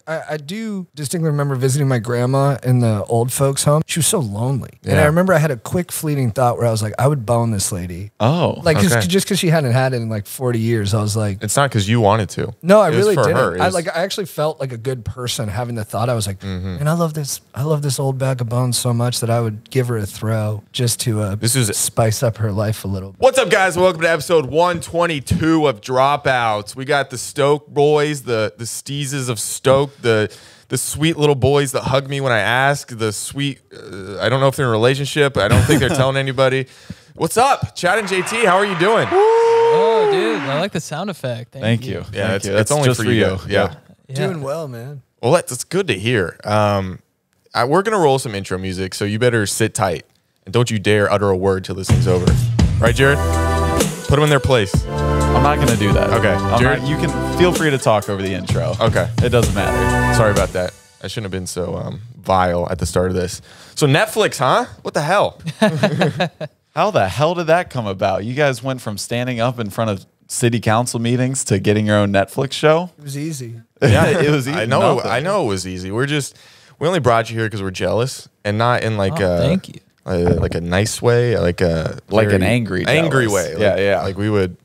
I do distinctly remember visiting my grandma in the old folks' home. She was so lonely. And I remember I had a quick fleeting thought where I was like, I would bone this lady. Oh. Like, just because she hadn't had it in like 40 years, I was like... It's not because you wanted to. No, I really didn't. Her. I actually felt like a good person having the thought. I was like, man, I love this old bag of bones so much that I would give her a throw just to spice up her life a little bit. What's up, guys? Welcome to episode 122 of Dropouts. We got the Stoke boys, the Steezes of Stoke, the sweet little boys that hug me when I ask, the sweet, I don't know if they're in a relationship. I don't think they're telling anybody. What's up? Chad and JT, how are you doing? Oh, dude, I like the sound effect. Thank you. Yeah, it's only just for you. Yeah. Doing well, man. Well, that's good to hear. We're going to roll some intro music, so you better sit tight. And don't you dare utter a word till this thing's over. Right, Jared? Put them in their place. I'm not going to do that. Okay. Jared, you can feel free to talk over the intro. Okay. It doesn't matter. Sorry about that. I shouldn't have been so vile at the start of this. So Netflix, huh? What the hell? How the hell did that come about? You guys went from standing up in front of city council meetings to getting your own Netflix show? It was easy. Yeah, it was easy. I know it was easy. We only brought you here because we're jealous and not in like thank you. Like a nice way, like an angry way. Yeah. Like we would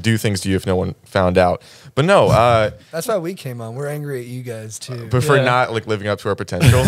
do things to you if no one found out. But no, that's why we came on. We're angry at you guys too. but for not like living up to our potential.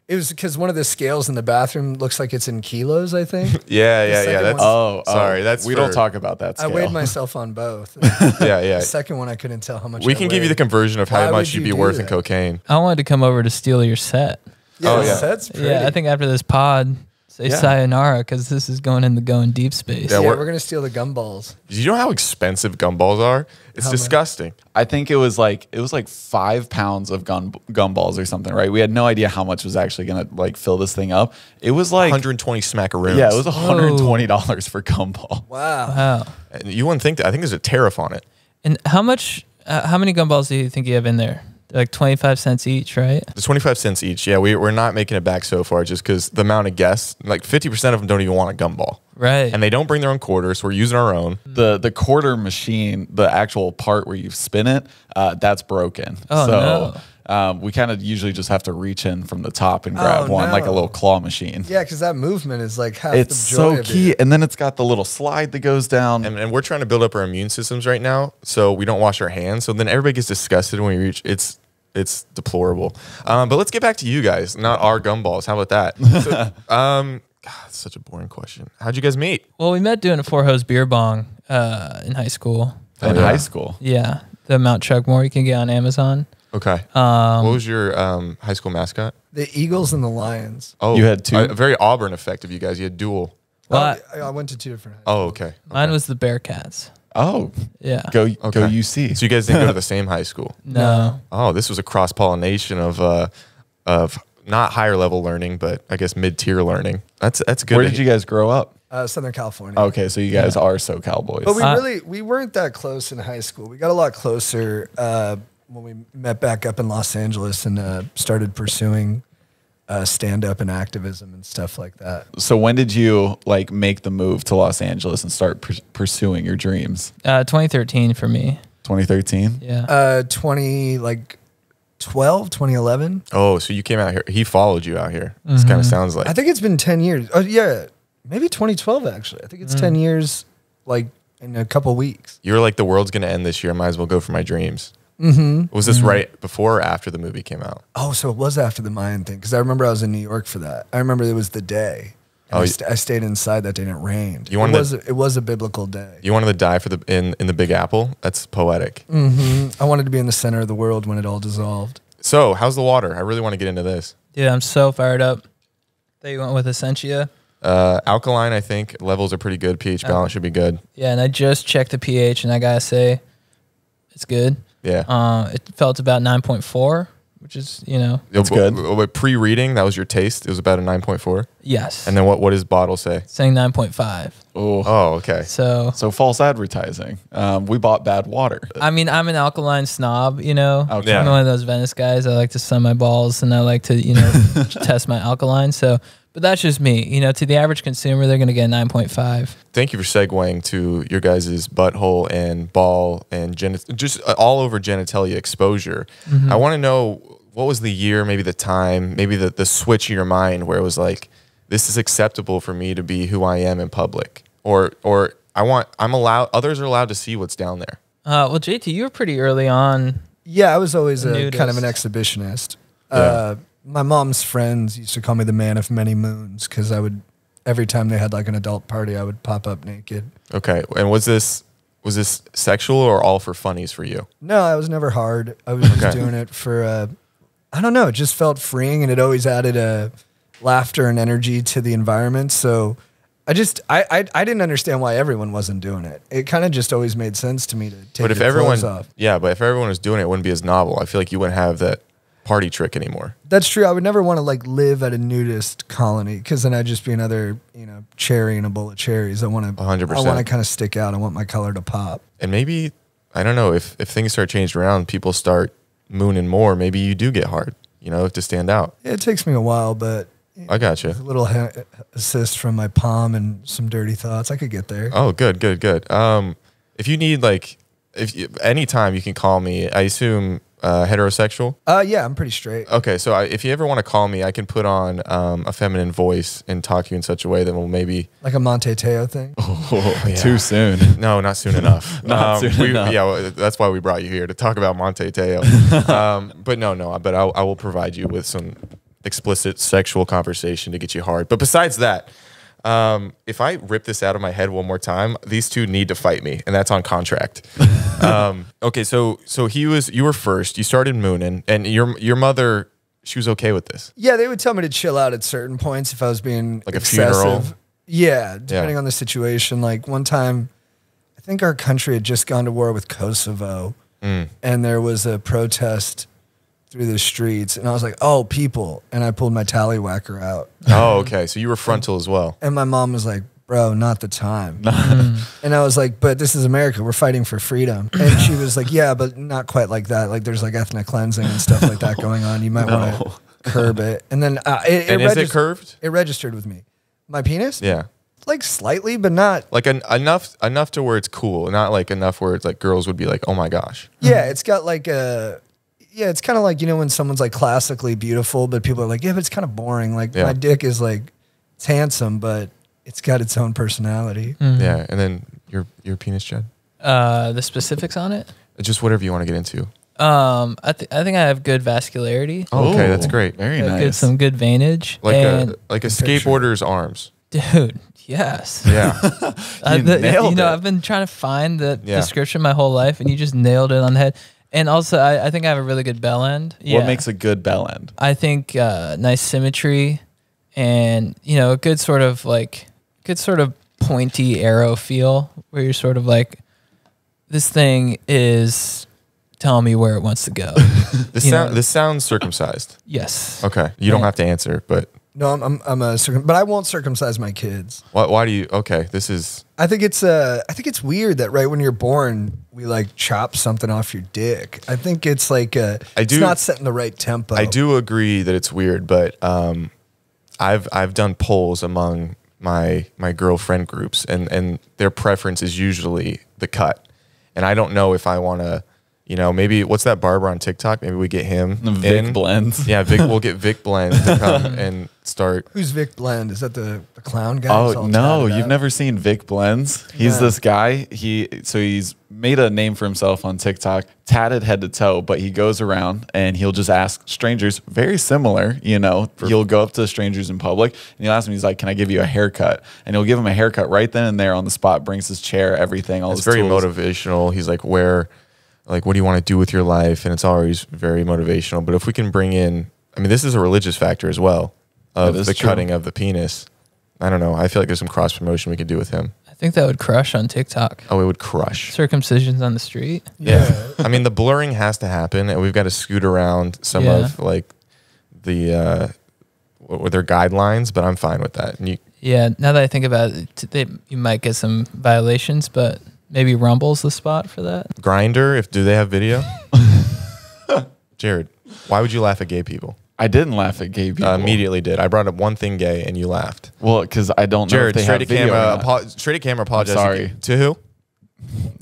It was because one of the scales in the bathroom looks like it's in kilos, I think. Yeah. That's sorry. We don't talk about that scale. I weighed myself on both. Yeah. The second one I couldn't tell how much. We can give you the conversion of how much you'd be worth in cocaine. I wanted to come over to steal your set. Yeah, that's pretty. Yeah, I think after this pod, say sayonara because this is going in the going deep space. Yeah, we're gonna steal the gumballs. Do you know how expensive gumballs are? It's disgusting. I think it was like 5 pounds of gumballs or something, right? We had no idea how much was actually gonna like fill this thing up. It was like 120 smackaroons. Yeah, it was $120 for gumball. Wow. And you wouldn't think that. I think there's a tariff on it. And how much? How many gumballs do you think you have in there? They're like 25 cents each, right? It's 25 cents each. Yeah, we're not making it back so far just because the amount of guests, like 50% of them don't even want a gumball. Right. And they don't bring their own quarters, so we're using our own. The quarter machine, the actual part where you spin it, that's broken. Oh, no. We kind of usually just have to reach in from the top and grab one, like a little claw machine. Yeah, because that movement is like half it's the joy so key. And then it's got the little slide that goes down. And we're trying to build up our immune systems right now, so we don't wash our hands. So then everybody gets disgusted when we reach. It's deplorable. But let's get back to you guys, not our gumballs. How about that? So, God, it's such a boring question. How'd you guys meet? Well, we met doing a 4-hose beer bong in high school. High school? Yeah. The Mount Chugmore you can get on Amazon. Okay. What was your high school mascot? The Eagles and the Lions. Oh, you had two? A very Auburn effect of you guys. You had dual. Well, I went to 2 different high schools. Oh, okay. Mine was the Bearcats. Oh. Yeah. Go UC. So you guys didn't go to the same high school? No. Oh, this was a cross-pollination of not higher level learning, but I guess mid-tier learning. That's good. Where did you guys grow up? Southern California. Okay, so you guys are SoCal boys. But we weren't that close in high school. We got a lot closer when we met back up in Los Angeles and started pursuing stand-up and activism and stuff like that. So when did you like make the move to Los Angeles and start pursuing your dreams? 2013 for me. 2013? Yeah. 2011. Oh, so you came out here. He followed you out here. This kind of sounds like. I think it's been 10 years. Oh, yeah. Maybe 2012, actually. I think it's 10 years, like, in a couple weeks. You were like, the world's going to end this year. I might as well go for my dreams. Was this right before or after the movie came out? Oh, so it was after the Mayan thing, because I remember I was in New York for that. I remember it was the day. I stayed inside that day and it rained. It was a biblical day. You wanted to die for in the Big Apple? That's poetic. I wanted to be in the center of the world when it all dissolved. So, how's the water? I really want to get into this. Dude, I'm so fired up. That you went with Essentia. Alkaline, I think. Levels are pretty good. pH balance should be good. Yeah, and I just checked the pH, and I gotta say, it's good. Yeah. It felt about 9.4, which is, It's good. But pre-reading, that was your taste. It was about a 9.4. Yes. And then what does bottle say? It's saying 9.5. Oh, okay. So false advertising. We bought bad water. I mean, I'm an alkaline snob, Okay. I'm one of those Venice guys. I like to sun my balls and I like to, test my alkaline. So, But that's just me. You know, to the average consumer, they're going to get 9.5. Thank you for segueing to your guys' butthole and ball and just all over genitalia exposure. I want to know, what was the year, maybe the time, maybe the switch in your mind where it was like, this is acceptable for me to be who I am in public, or others are allowed to see what's down there. Well, JT, you were pretty early on. Yeah, I was always a Nudist. kind of an exhibitionist. Yeah. My mom's friends used to call me the man of many moons because I would, every time they had like an adult party, I would pop up naked. Okay, and was this sexual or all for funnies for you? No, I was never hard. I was just doing it for, I don't know, it just felt freeing, and it always added a laughter and energy to the environment. So I didn't understand why everyone wasn't doing it. It kind of just always made sense to me to take But if your everyone, clothes off. but if everyone was doing it, it wouldn't be as novel. I feel like you wouldn't have that party trick anymore. That's true. I would never want to like live at a nudist colony because then I'd just be another, cherry in a bowl of cherries. I want to 100%. I want to kind of stick out. I want my color to pop. And maybe, I don't know, if things start changing around, people start mooning more, maybe you do get hard, to stand out. It takes me a while, but I got you. a little assist from my palm and some dirty thoughts, I could get there. Oh, good. If you need anytime you can call me, I assume heterosexual. Yeah, I'm pretty straight. Okay, so if you ever want to call me, I can put on a feminine voice and talk to you in such a way that will maybe. Like a Monte Teo thing. Too soon. No, not soon enough. Not soon enough. Yeah, well, that's why we brought you here to talk about Monte Teo. But no. But I will provide you with some explicit sexual conversation to get you hard. But besides that, if I rip this out of my head one more time, these two need to fight me, and that's on contract. Okay, so you were first. You started mooning, and your mother, she was okay with this. Yeah, they would tell me to chill out at certain points if I was being Like a excessive. funeral? Yeah, depending on the situation. Like one time, I think our country had just gone to war with Kosovo, and there was a protest through the streets, and I was like, "Oh, people!" And I pulled my tallywhacker out, Oh, okay. So you were frontal as well. and my mom was like, "Bro, not the time." And I was like, "But this is America. We're fighting for freedom." And she was like, "Yeah, but not quite like that. Like there's like ethnic cleansing and stuff like that going on. You might want to curb it." And then And is it curved? It registered with me. My penis? Yeah. Like slightly, but not. Like enough to where it's cool, not like enough where it's like girls would be like, "Oh my gosh." Yeah, it's got like a. Yeah, it's kind of like, when someone's like classically beautiful, but people are like, yeah, but it's kind of boring. Like my dick is like, it's handsome, but it's got its own personality. Yeah, and then your penis, Jed? The specifics on it? Just whatever you want to get into. I think I have good vascularity. Oh, okay, Ooh, that's great. Very Got nice. some good veinage. Like and a skateboarder's arms. dude, yes. Yeah. nailed it. I've been trying to find the Yeah. description my whole life, and you just nailed it on the head. And also, I think I have a really good bell end. What makes a good bell end? I think nice symmetry, and a good sort of pointy arrow feel, where you're sort of like, this thing is telling me where it wants to go. This sounds circumcised. Yes. Okay, you don't have to answer, but No, I'm but I won't circumcise my kids. why do you? Okay, this is. I think it's weird that right when you're born, we like chop something off your dick. I think it's like it's not setting the right tempo. I do agree that it's weird, but I've done polls among my girlfriend groups, and their preference is usually the cut, and I don't know if I want to. Maybe what's that barber on TikTok? Maybe we get him. Vic Blends. Yeah, We'll get Vic Blends to come and start. Who's Vic Blend? Is that the clown guy? He's Oh all no, tatted you've up? never seen Vic Blends? He's No. this guy. He's made a name for himself on TikTok, tatted head to toe, but he goes around and he'll just ask strangers, very similar, he'll go up to strangers in public and he'll ask them, he's like, "Can I give you a haircut?" And he'll give him a haircut right then and there on the spot, brings his chair, everything, all It's his very tools. motivational. He's like, what do you want to do with your life? And it's always very motivational. But if we can bring in, this is a religious factor as well of That is the true. cutting of the penis. I don't know. I feel like there's some cross promotion we could do with him. I think that would crush on TikTok. Oh, it would crush. Circumcisions on the street. Yeah. The blurring has to happen, and we've got to scoot around some of like the what were their guidelines. But I'm fine with that. And Yeah. Now that I think about it, you might get some violations, but maybe Rumble's the spot for that. Grinder, do they have video? Jared, why would you laugh at gay people? I didn't laugh at gay people. Immediately did. I brought up one thing gay and you laughed. Well, because I don't know if Jared, they have video or not. straight to camera, apologize. sorry. To who?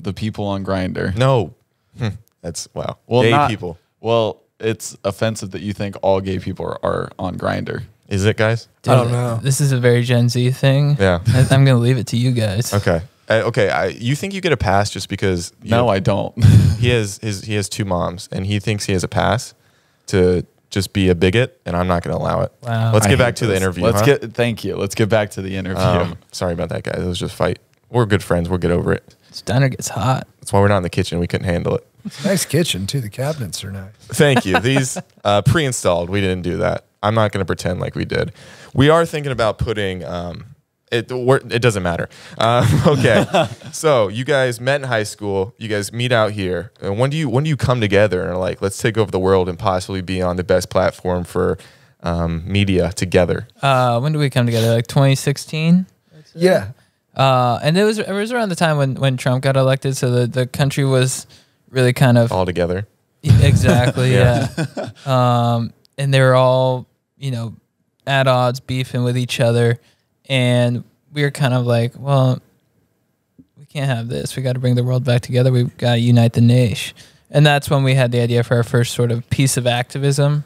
The people on Grindr. No. That's, wow. Well, Gay people. Well, it's offensive that you think all gay people are on Grindr. Is it, guys? I don't know. This is a very Gen Z thing. Yeah. I'm going to leave it to you guys. Okay. You think you get a pass just because No, I don't. he has two moms and he thinks he has a pass to just be a bigot, and I'm not going to allow it. Wow. Let's I get hate back to the this. interview. Thank you. Let's get back to the interview. Sorry about that, guys. It was just a fight. We're good friends. We'll get over it. This diner gets hot. That's why we're not in the kitchen. We couldn't handle it. Nice kitchen too. The cabinets are nice. Thank you. These pre-installed. We didn't do that. I'm not going to pretend like we did. We are thinking about putting. It doesn't matter. Okay. So you guys met in high school. You guys meet out here. And when do you come together and are like, let's take over the world and possibly be on the best platform for media together? When did we come together? Like 2016? Yeah. And it was around the time when Trump got elected. So the country was really kind of All together. exactly. Yeah. Yeah. And they were all, at odds, beefing with each other. And we were kind of like, well, we can't have this. We got to bring the world back together. We've got to unite the nation. And that's when we had the idea for our first sort of piece of activism,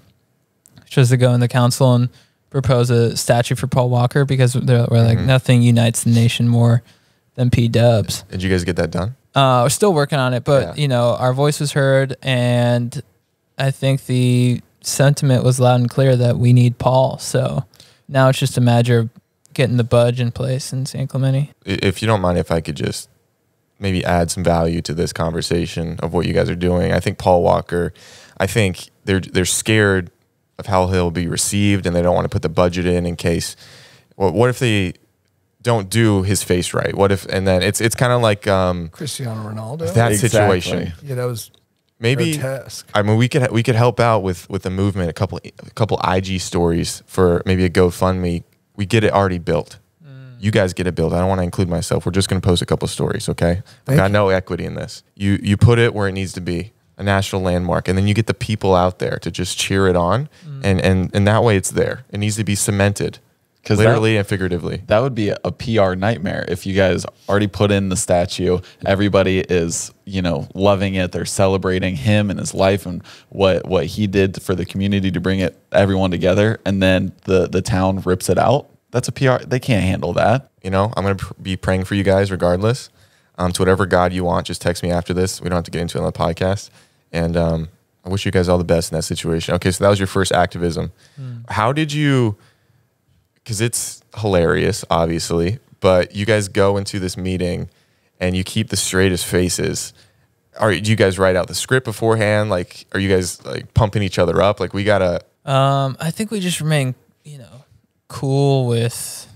which was to go in the council and propose a statue for Paul Walker, because we're like, nothing unites the nation more than P-dubs. Did you guys get that done? We're still working on it, but our voice was heard, and I think the sentiment was loud and clear that we need Paul. So now it's just a matter of getting the budge in place in San Clemente. If you don't mind, if I could just maybe add some value to this conversation of what you guys are doing. I think Paul Walker, I think they're scared of how he'll be received, and they don't want to put the budget in case. Well, what if they don't do his face right? What if, and then it's kind of like Cristiano Ronaldo. that Exactly. situation. Yeah, that was Maybe grotesque. I mean we could help out with the movement. A couple IG stories for maybe a GoFundMe. We get it already built. You guys get it built. I don't want to include myself. We're just going to post a couple stories, okay? I've got no equity in this. You put it where it needs to be, a national landmark, and then you get the people out there to just cheer it on, and that way it's there. It needs to be cemented, literally and figuratively. That would be a PR nightmare if you guys already put in the statue. Everybody is, loving it. They're celebrating him and his life and what he did for the community to bring everyone together, and then the town rips it out. That's a PR. They can't handle that. I'm going to be praying for you guys regardless. To whatever God you want, just text me after this. We don't have to get into it on the podcast. And I wish you guys all the best in that situation. Okay, so that was your first activism. How did you, because it's hilarious, obviously, but you guys go into this meeting and you keep the straightest faces. Do you guys write out the script beforehand? Like, are you guys like pumping each other up? Like, we got to. I think we just remain, cool with,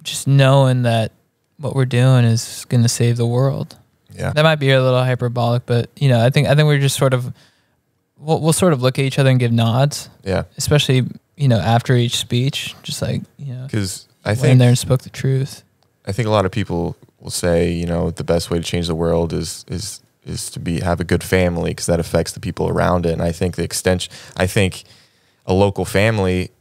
just knowing that what we're doing is going to save the world. Yeah. That might be a little hyperbolic, but I think we're just sort of, we'll sort of look at each other and give nods. Yeah. Especially, after each speech, just like, because I went in think there and spoke the truth. I think a lot of people will say, the best way to change the world is to have a good family, because that affects the people around it. And I think I think a local family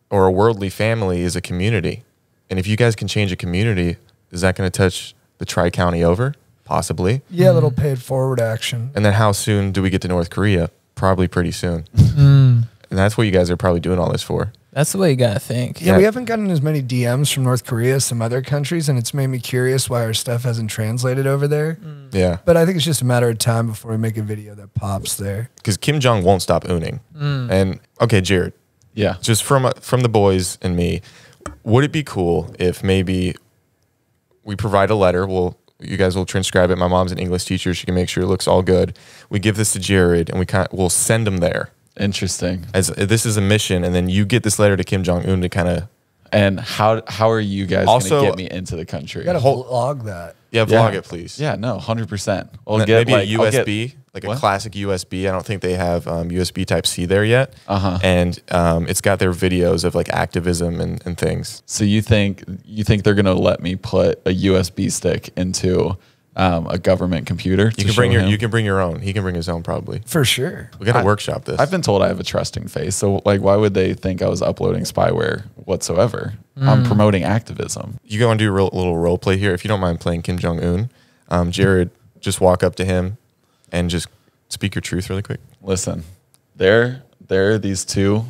or a worldly family is a community. And if you guys can change a community, is that going to touch the Tri-County over? Possibly. Yeah, little paid forward action. And then how soon do we get to North Korea? Probably pretty soon. And that's what you guys are probably doing all this for. That's the way you got to think. Yeah, we haven't gotten as many DMs from North Korea as some other countries, and it's made me curious why our stuff hasn't translated over there. Yeah. But I think it's just a matter of time before we make a video that pops there. Because Kim Jong won't stop ooning. And okay, Jared, Yeah. just from the boys and me, would it be cool if maybe we provide a letter? You guys will transcribe it. My mom's an English teacher. She can make sure it looks all good. We give this to Jared, and we'll send him there. Interesting. As this is a mission, and then you get this letter to Kim Jong Un to kind of. And how are you guys going Also- to get me into the country? You got to vlog that. Yeah, vlog it, please. Yeah, no, 100%. Maybe a USB, like a What? classic USB. I don't think they have USB Type-C there yet. And it's got their videos of like activism and things. So you think they're going to let me put a USB stick into a government computer. You can bring you can bring your own. He can bring his own probably. For sure. We got to workshop this. I've been told I have a trusting face, so like, why would they think I was uploading spyware whatsoever? I'm promoting activism. You want to do a little role play here, if you don't mind playing Kim Jong Un. Jared, just walk up to him and just speak your truth really quick. Listen, there are these two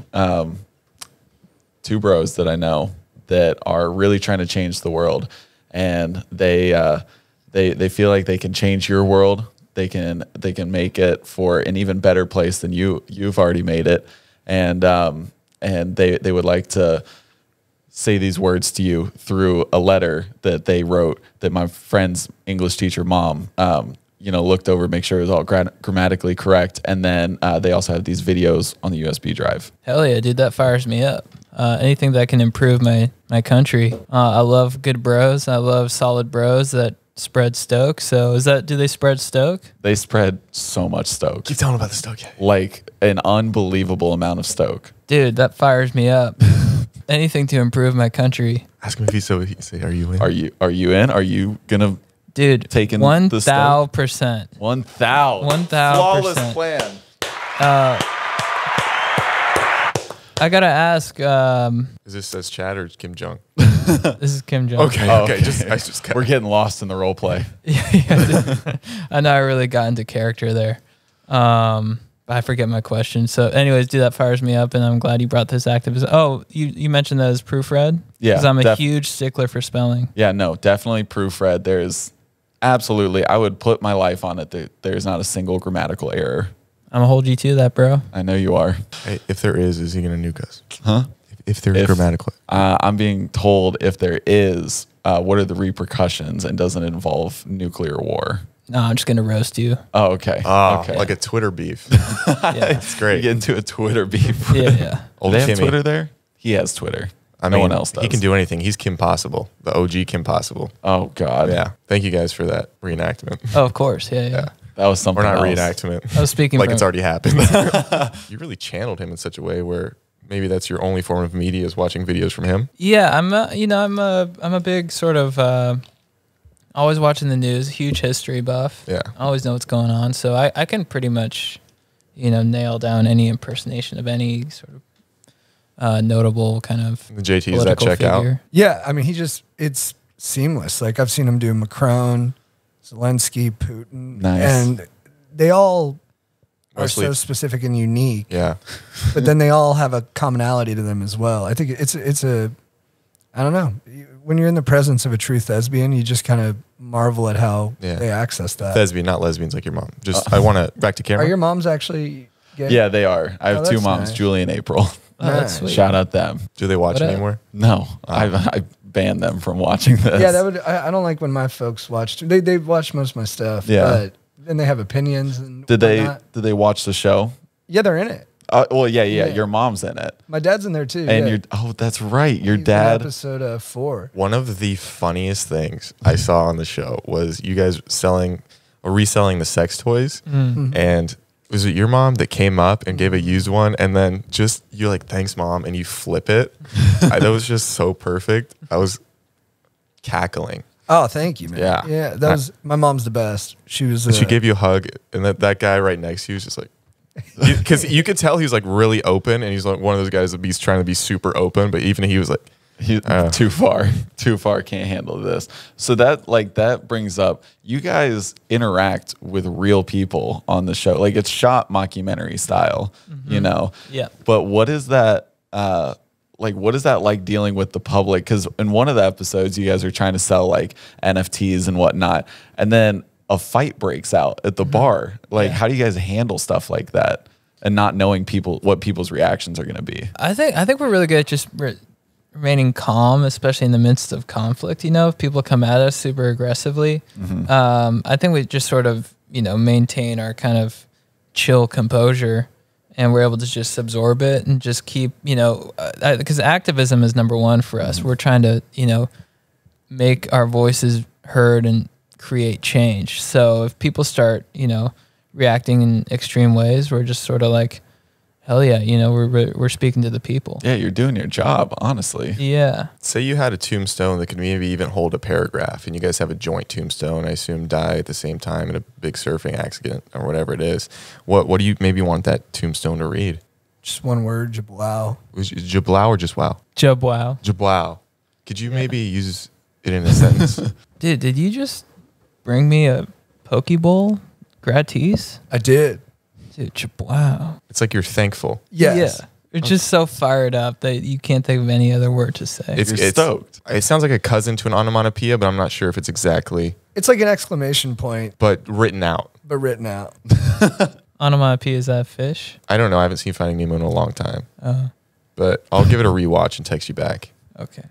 bros that I know that are really trying to change the world, and they feel like they can change your world. They can make it for an even better place than you've already made it, and they would like to say these words to you through a letter that they wrote that my friend's English teacher mom looked over, make sure it was all grammatically correct, and then they also have these videos on the USB drive. Hell yeah, dude, that fires me up. Anything that can improve my country. I love good bros. I love solid bros that spread stoke. So do they spread stoke? They spread so much stoke. Keep telling about the stoke. Like an unbelievable amount of stoke. Dude, that fires me up. Anything to improve my country. Ask him if he's he say, are you in? Are you in? Are you gonna take in 1,000%. 1,000. Flawless plan. I gotta ask. Is this says Chad or Kim Jong? This is Kim Jong. Okay. We're getting lost in the role play. Yeah, I know I really got into character there. I forget my question. So, anyways, dude, that fires me up, and I'm glad you brought this activism. Oh, you mentioned that as proofread? Yeah, because I'm a huge stickler for spelling. Yeah, no, definitely proofread. There's absolutely, I would put my life on it that there's not a single grammatical error. I'm gonna hold you to that, bro. I know you are. Hey, if there is he gonna nuke us? Huh? If there's grammatical, I'm being told if there is, what are the repercussions, and doesn't it involve nuclear war? No, I'm just gonna roast you. Oh, okay. Okay. Like a Twitter beef. Yeah. That's great. You get into a Twitter beef. Yeah. Do they have Twitter there? He has Twitter. No one else does. He can do anything. He's Kim Possible, the OG Kim Possible. Oh God. Yeah. Thank you guys for that reenactment. Oh, of course. Yeah. That was something. Or not else. reenactment. I was speaking like it's already happened. You really channeled him in such a way where maybe that's your only form of media is watching videos from him. Yeah, I'm a big sort of always watching the news, huge history buff. Yeah. I always know what's going on. So I can pretty much, nail down any impersonation of any sort of notable kind of The JT, does that check out? Yeah, I mean, it's seamless. Like I've seen him do Macron, Zelensky, Putin, Nice. and they all Mostly- are so specific and unique. Yeah. But then they all have a commonality to them as well. I think it's I don't know. When you're in the presence of a true thespian, you just kind of marvel at how they access that. Thespian, not lesbians like your mom. Just I want to back to camera. Are your moms actually gay? Yeah, they are. I have two that's moms, nice. Julie and April. Oh, that's Nice. sweet. Shout out them. Do they watch What up? anymore? No, I banned them from watching this. Yeah, that would. I don't like when my folks watch. They watch most of my stuff. Yeah. But then they have opinions and Did whatnot. they watch the show? Yeah, they're in it. Well, yeah. Yeah. Your mom's in it, My dad's in there too. and yeah. that's right. Your He's in dad. episode 4. One of the funniest things I saw on the show was you guys reselling the sex toys. And was it your mom that came up and gave a used one and then just you're like, thanks mom, and you flip it? That was just so perfect. I was cackling. Oh, thank you, man. Yeah. Yeah, that was my mom's the best. She was. She gave you a hug, and that guy right next to you was just like, because you could tell he was like really open, and he's like one of those guys that he's trying to be super open, but even he was like, Too far, can't handle this. So that brings up, you guys interact with real people on the show. Like it's shot mockumentary style, Yeah. But what is that what is that like dealing with the public? Because in one of the episodes, you guys are trying to sell like NFTs and whatnot, and then a fight breaks out at the bar. Like, how do you guys handle stuff like that and not knowing what people's reactions are going to be? I think we're really good at just remaining calm, especially in the midst of conflict. If people come at us super aggressively, I think we just sort of maintain our kind of chill composure, and we're able to just absorb it and just keep because activism is number one for us. We're trying to make our voices heard and create change. So if people start reacting in extreme ways, we're just sort of like, hell yeah, you know, we're speaking to the people. Yeah, you're doing your job, honestly. Yeah. Say you had a tombstone that could maybe even hold a paragraph, and you guys have a joint tombstone. I assume die at the same time in a big surfing accident or whatever it is. What do you maybe want that tombstone to read? Just one word, Jablau. Was it Jablau or just wow? Jablau. Jablau. Could you maybe use it in a sentence? Dude, did you just bring me a poke bowl gratis? I did. Dude, Jablau. It's like you're thankful. Yes. Yeah. You're just so fired up that you can't think of any other word to say. It's stoked. It sounds like a cousin to an onomatopoeia, but I'm not sure if it's exactly, It's like an exclamation point, but written out. but written out. Onomatopoeia, is that fish? I don't know. I haven't seen Finding Nemo in a long time, Oh, but I'll give it a rewatch and text you back. okay.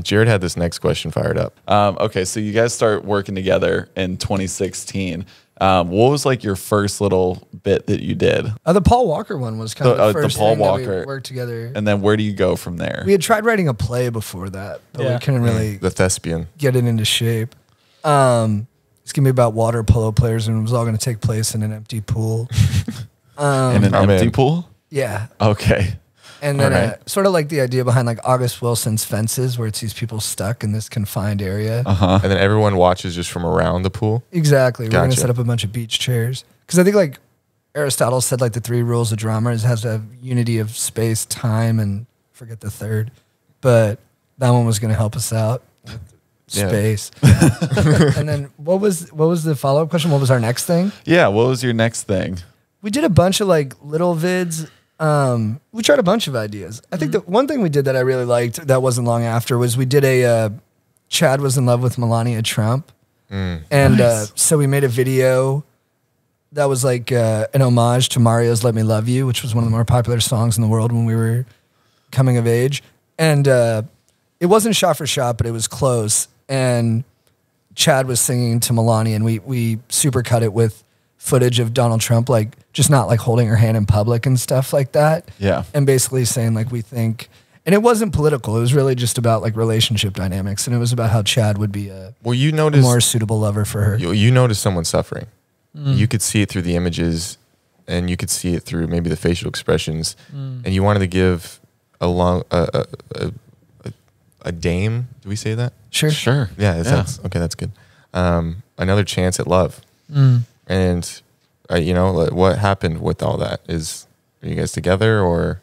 Jared had this next question fired up. Okay, so you guys start working together in 2016. What was like your first little bit that you did? The Paul Walker one was kind of The- the the first Paul thing that Walker. we worked together. And then where do you go from there? We had tried writing a play before that, but Yeah. we couldn't really The thespian. get it into shape. It's gonna be about water polo players, and it was all gonna take place in an empty pool. In an I'm empty in. pool? Yeah, Okay. and then Alright. sort of like the idea behind like August Wilson's Fences, where it's these people stuck in this confined area. Uh-huh. And then everyone watches just from around the pool. Exactly. We're gonna Gotcha. set up a bunch of beach chairs because I think like Aristotle said, like the three rules of drama is has to have unity of space, time, and forget the third. But that one was gonna help us out. With Yeah. space. And then what was the follow up question? What was our next thing? Yeah, what was your next thing? We did a bunch of like little vids. We tried a bunch of ideas. I think the one thing we did that I really liked that wasn't long after was we did a Chad was in love with Melania Trump. And Nice. so we made a video that was like an homage to Mario's Let Me Love You, which was one of the more popular songs in the world when we were coming of age. And it wasn't shot for shot, but it was close. And Chad was singing to Melania, and we super cut it with footage of Donald Trump, like just not like holding her hand in public and stuff like that. Yeah. And basically saying like we think, and it wasn't political. It was really just about like relationship dynamics, and it was about how Chad would be a Well, you notice more suitable lover for her. you notice someone suffering. You could see it through the images, and you could see it through maybe the facial expressions, and you wanted to give a dame. Do we say that? Sure. Sure. Yeah, that's okay. That's good. Another chance at love. And you know what happened with all that? Are you guys together or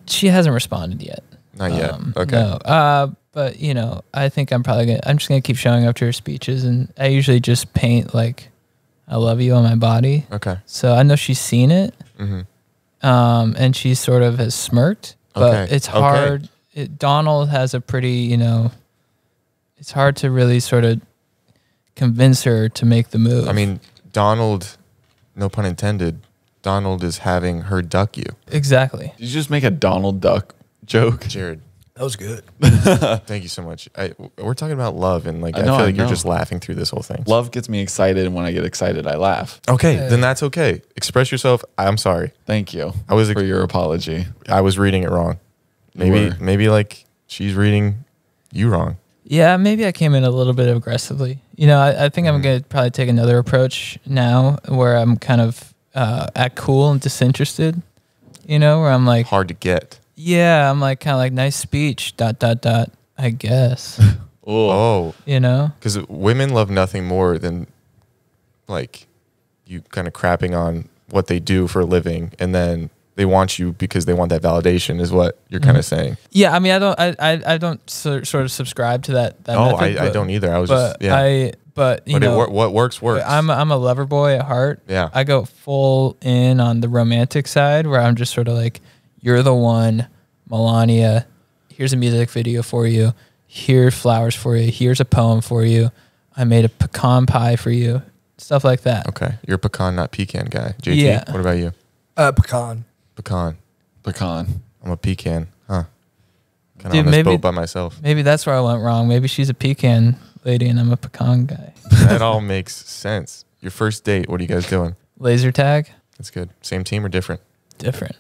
She hasn't responded yet. not yet? Okay. No. But you know, I think I'm just gonna keep showing up to her speeches, and I usually just paint like "I love you" on my body. Okay. So I know she's seen it, Mm-hmm. and she sort of has smirked. But Okay. it's Okay. hard. Donald has a pretty, you know, it's hard to really sort of convince her to make the move. I mean, Donald, no pun intended. Donald is having her duck you, exactly. Did you just make a Donald Duck joke? Jared. That was good. Thank you so much. We're talking about love, and like I I, know, feel I like you're know. just laughing through this whole thing. Love gets me excited, and when I get excited, I laugh. Okay, then that's okay. Express yourself. I'm sorry. Thank you I was for your apology. I was reading it wrong. were. Maybe like she's reading you wrong. Yeah, maybe I came in a little bit aggressively. You know, I think I'm going to probably take another approach now where I'm kind of act cool and disinterested, you know, where I'm like, Hard to get. yeah, I'm like kind of like nice speech, ... I guess, Oh, you know? because women love nothing more than like you kind of crapping on what they do for a living, and then they want you because they want that validation, is what you're kind of saying. Yeah, I mean, I don't sort of subscribe to that. Oh, method, I don't either. I was But just yeah. but you But know, what works. I'm a lover boy at heart. Yeah. I go full in on the romantic side where I'm just sort of like, you're the one, Melania. Here's a music video for you. Here's flowers for you. Here's a poem for you. I made a pecan pie for you. Stuff like that. Okay, you're a pecan, not pecan guy. JT, Yeah. what about you? Pecan. Pecan. Pecan. I'm a pecan. Huh. Kind of Dude, on this maybe- boat by myself. Maybe that's where I went wrong. Maybe she's a pecan lady and I'm a pecan guy. That all makes sense. Your first date, what are you guys doing? Laser tag, That's good. Same team or different? different.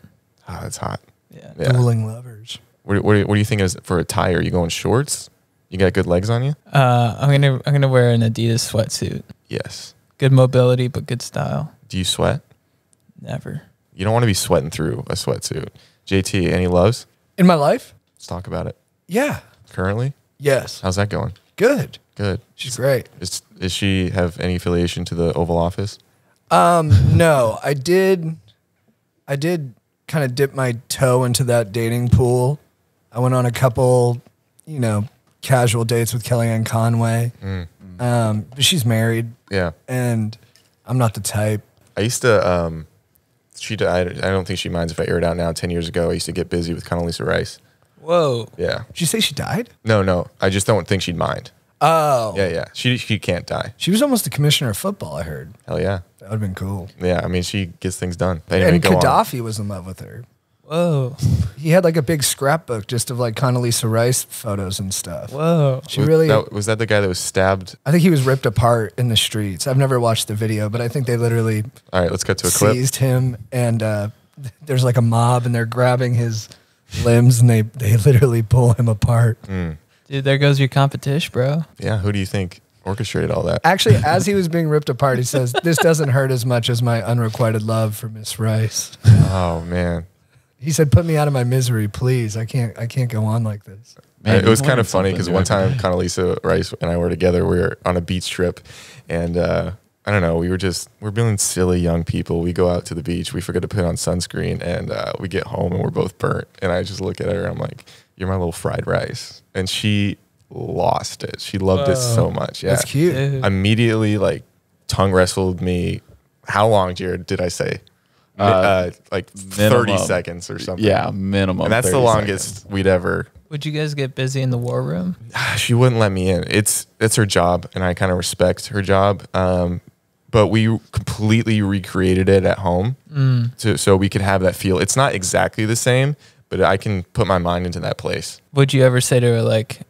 Ah, that's hot. Yeah. Yeah. Dueling lovers. What do you think is for attire? You going shorts? You got good legs on you? I'm gonna wear an Adidas sweatsuit. Yes. Good mobility, but good style. Do you sweat? Never. You don't want to be sweating through a sweatsuit. JT, any loves? In my life? Let's talk about it. Yeah. Currently? Yes. How's that going? Good. Good. She's great. Does she have any affiliation to the Oval Office? No, I did kind of dip my toe into that dating pool. I went on a couple, casual dates with Kellyanne Conway. But she's married. Yeah. And I'm not the type. I used to, I don't think she minds if I air it out now. 10 years ago, I used to get busy with Condoleezza Rice. Whoa. Yeah. Did you say she died? No. I just don't think she'd mind. Oh. Yeah. She can't die. She was almost the commissioner of football, I heard. Hell yeah. That would have been cool. Yeah. I mean, she gets things done. But anyway, And go on. Gaddafi was in love with her. Whoa. He had like a big scrapbook just of like Condoleezza Rice photos and stuff. Whoa. She really, Was that the guy that was stabbed? I think he was ripped apart in the streets. I've never watched the video, but I think they literally All right, let's cut to a clip. seized him and there's like a mob and they're grabbing his limbs and they literally pull him apart. Dude, there goes your competition, bro. Yeah. Who do you think orchestrated all that? Actually, as he was being ripped apart, he says, "This doesn't hurt as much as my unrequited love for Miss Rice." Oh, man. He said, "Put me out of my misery, please. I can't go on like this." Man, it was you kind of learned funny something because new one every time day. Condoleezza Rice and I were together. We were on a beach trip, and I don't know. We're being silly young people. We go out to the beach. We forget to put on sunscreen, and we get home and we're both burnt. And I just look at her. And I'm like, "You're my little fried rice," and she lost it. She loved it so much. Yeah, That's cute. Dude. Immediately, like tongue wrestled me. How long, Jared? Did I say? Like 30 minimum. seconds or something. Yeah, minimum. And that's the 30 longest seconds. we'd ever. Would you guys get busy in the war room? She wouldn't let me in. It's her job, and I kind of respect her job. But we completely recreated it at home, so we could have that feel. It's not exactly the same, but I can put my mind into that place. Would you ever say to her, like,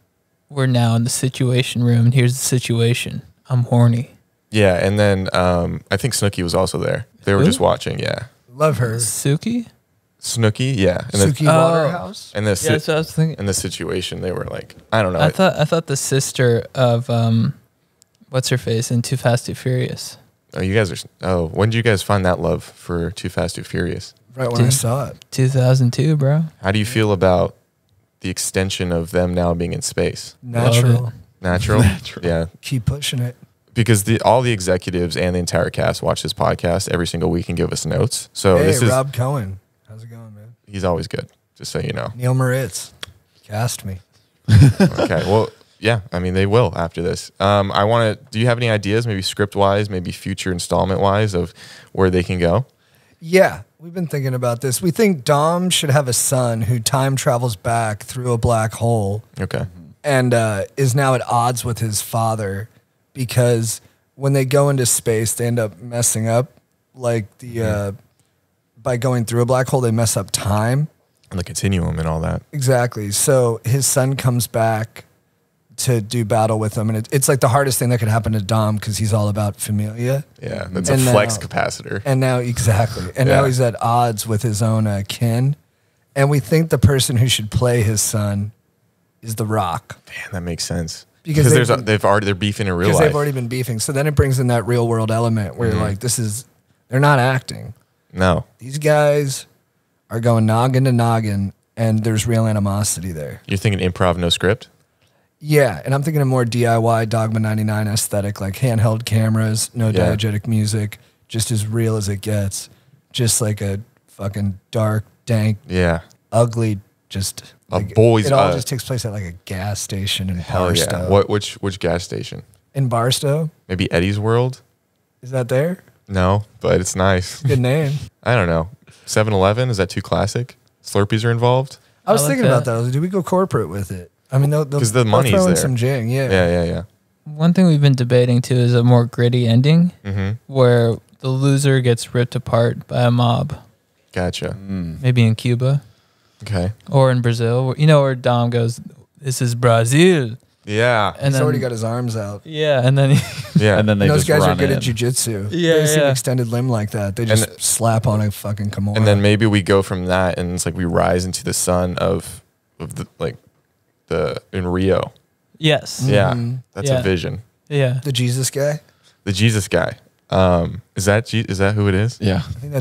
we're now in the situation room and here's the situation. I'm horny. Yeah, and then I think Snooki was also there. They were Who? just watching. Yeah, Love her. Suki? Snooki. Yeah, and Suki Waterhouse. and the Yeah, that's what I was thinking. in the situation, they were like, I don't know. I thought the sister of what's her face in Too Fast Too Furious. Oh, you guys are. Oh, when did you guys find that love for Too Fast Too Furious? Right when I Dude. saw it. 2002, bro. How do you feel about the extension of them now being in space? Natural. Natural. Yeah, Keep pushing it. because all the executives and the entire cast watch this podcast every single week and give us notes. So Hey, this is Rob Cohen. How's it going, man? he's always good. Just so you know. Neil Moritz. Cast me. Okay. Well, yeah. I mean, they will after this. I want to. Do you have any ideas, maybe script wise, maybe future installment wise, of where they can go? Yeah, we've been thinking about this. We think Dom should have a son who time travels back through a black hole Okay. and is now at odds with his father because when they go into space, they end up messing up. Like by going through a black hole, they mess up time. And the continuum and all that. Exactly. So his son comes back to do battle with him, and it's like the hardest thing that could happen to Dom because he's all about familia. Yeah. That's And a flex now- capacitor. And now, exactly. And Yeah. now he's at odds with his own kin. And we think the person who should play his son is The Rock. Man, that makes sense. Because Because they've they're beefing in real Because life. they've already been beefing. So then it brings in that real world element where you're like, they're not acting. No, These guys are going noggin to noggin, and there's real animosity there. you're thinking improv, no script. Yeah, and I'm thinking a more DIY Dogma 99 aesthetic, like handheld cameras, no Yeah. diegetic music, just as real as it gets. Just like a fucking dark, dank, Yeah. ugly, just A like, boys- It all just takes place at like a gas station in Hell Barstow. yeah. Which gas station? In Barstow? Maybe Eddie's World? Is that there? No, but it's nice. Good name. I don't know. 7-Eleven, is that too classic? Slurpees are involved? I was I like thinking about that. that. Do we go corporate with it? I mean, they'll 'Cause the they'll money's throw in there. some jing. Yeah. Yeah. One thing we've been debating too is a more gritty ending Mm-hmm. where the loser gets ripped apart by a mob, Gotcha. maybe in Cuba Okay. or in Brazil. Where Dom goes, "This is Brazil," Yeah. and He's then already got his arms out. yeah, and then Yeah. And then they And those just guys are run good in. at jujitsu. Yeah, They see an yeah. extended limb like that. They just And- slap on a fucking kimura. And then maybe we go from that and it's like we rise into the sun of the in Rio. yes, Yeah. Mhm. That's Yeah. a vision. yeah, the Jesus guy. The Jesus guy. Is that who it is? Yeah. I think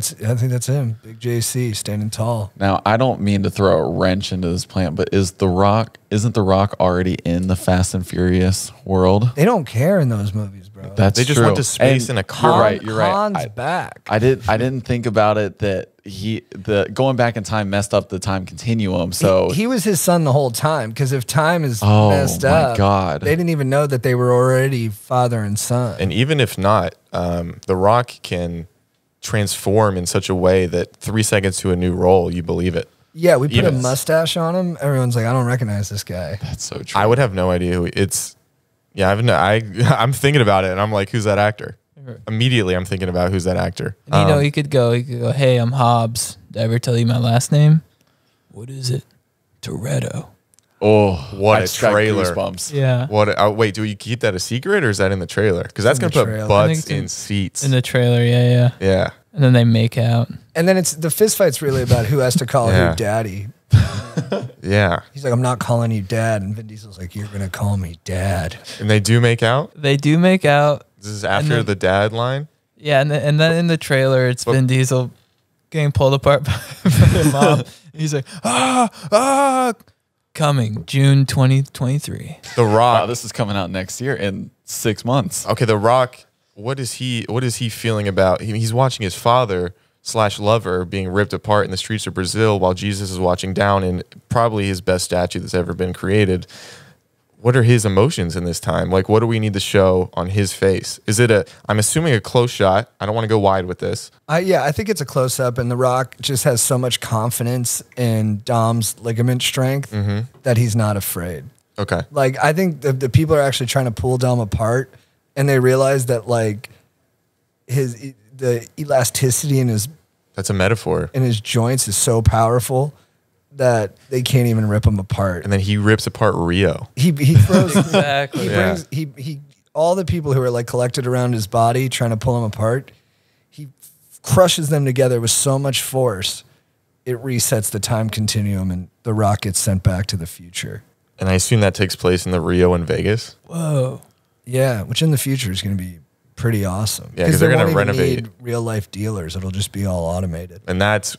that's him. Big JC standing tall. Now, I don't mean to throw a wrench into this plan, but isn't The Rock already in the Fast and Furious world? They don't care in those movies, bro. That's They just true. went to space in a car. You're right. Han's back. I didn't think about it that going back in time messed up the time continuum. So he was his son the whole time, because if time is Oh, messed my up, God. they didn't even know that they were already father and son. And even if not, The Rock can transform in such a way that 3 seconds to a new role, you believe it. Yeah, we put a Even- mustache on him. Everyone's like, I don't recognize this guy. that's so true. I would have no idea who it's. Yeah, I'm thinking about it, and I'm like, who's that actor? Immediately, I'm thinking about who's that actor. And he could go, hey, I'm Hobbs. Did I ever tell you my last name? What is it? Toretto. Oh, What I a just got trailer. goosebumps. Yeah. What? Wait, do you keep that a secret, or is that in the trailer? Because that's in gonna the put trailer. I butts think it's in seats. In the trailer, yeah. Yeah. And then they make out. And then it's the fist fight's really about who has to call Yeah. who daddy. Yeah. He's like, I'm not calling you dad. And Vin Diesel's like, you're going to call me dad. And they do make out. They do make out. This is after then- the dad line. Yeah, and then in the trailer, it's But- Vin Diesel getting pulled apart by the mom. He's like, coming June 2023. The Rock. Wow, this is coming out next year in 6 months. Okay, The Rock. What is he feeling about? He's watching his father/lover being ripped apart in the streets of Brazil while Jesus is watching down in probably his best statue that's ever been created. What are his emotions in this time? Like, what do we need to show on his face? Is it I'm assuming a close shot. I don't want to go wide with this. I think it's a close up, and The Rock just has so much confidence in Dom's ligament strength that he's not afraid. Okay. Like, I think the people are actually trying to pull Dom apart, and they realize that like the elasticity in his That's a metaphor. joints is so powerful that they can't even rip him apart. And then he rips apart Rio. He throws Exactly. he Yeah. brings he all the people who are like collected around his body trying to pull him apart. He crushes them together with so much force, it resets the time continuum, and The Rock gets sent back to the future. And I assume that takes place in the Rio in Vegas. Whoa. Yeah, which in the future is going to be pretty awesome. Yeah, 'cause they're they gonna won't even renovate. need real life dealers. It'll just be all automated. And that's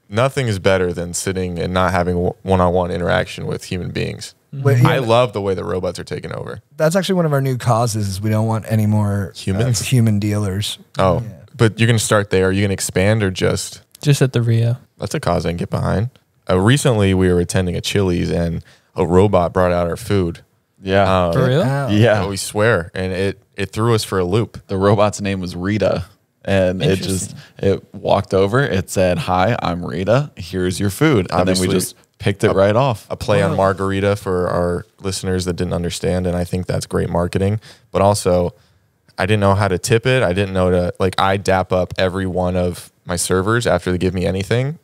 nothing is better than sitting and not having one-on-one interaction with human beings. But, yeah, I love the way the robots are taking over. that's actually one of our new causes. Is we don't want any more Humans? human dealers. Oh, Yeah. but you're going to start there. Are you going to expand or just? Just at the Rio. That's a cause I can get behind. Recently, we were attending a Chili's and a robot brought out our food. Yeah. For real? Ow. Yeah. We swear, and it threw us for a loop. The robot's name was Rita. And it walked over. It said, "Hi, I'm Rita. Here's your food." And then Obviously, we just picked it right off. A play on margarita for our listeners that didn't understand, and I think that's great marketing. But also, I didn't know how to tip it. I didn't know I dap up every one of my servers after they give me anything.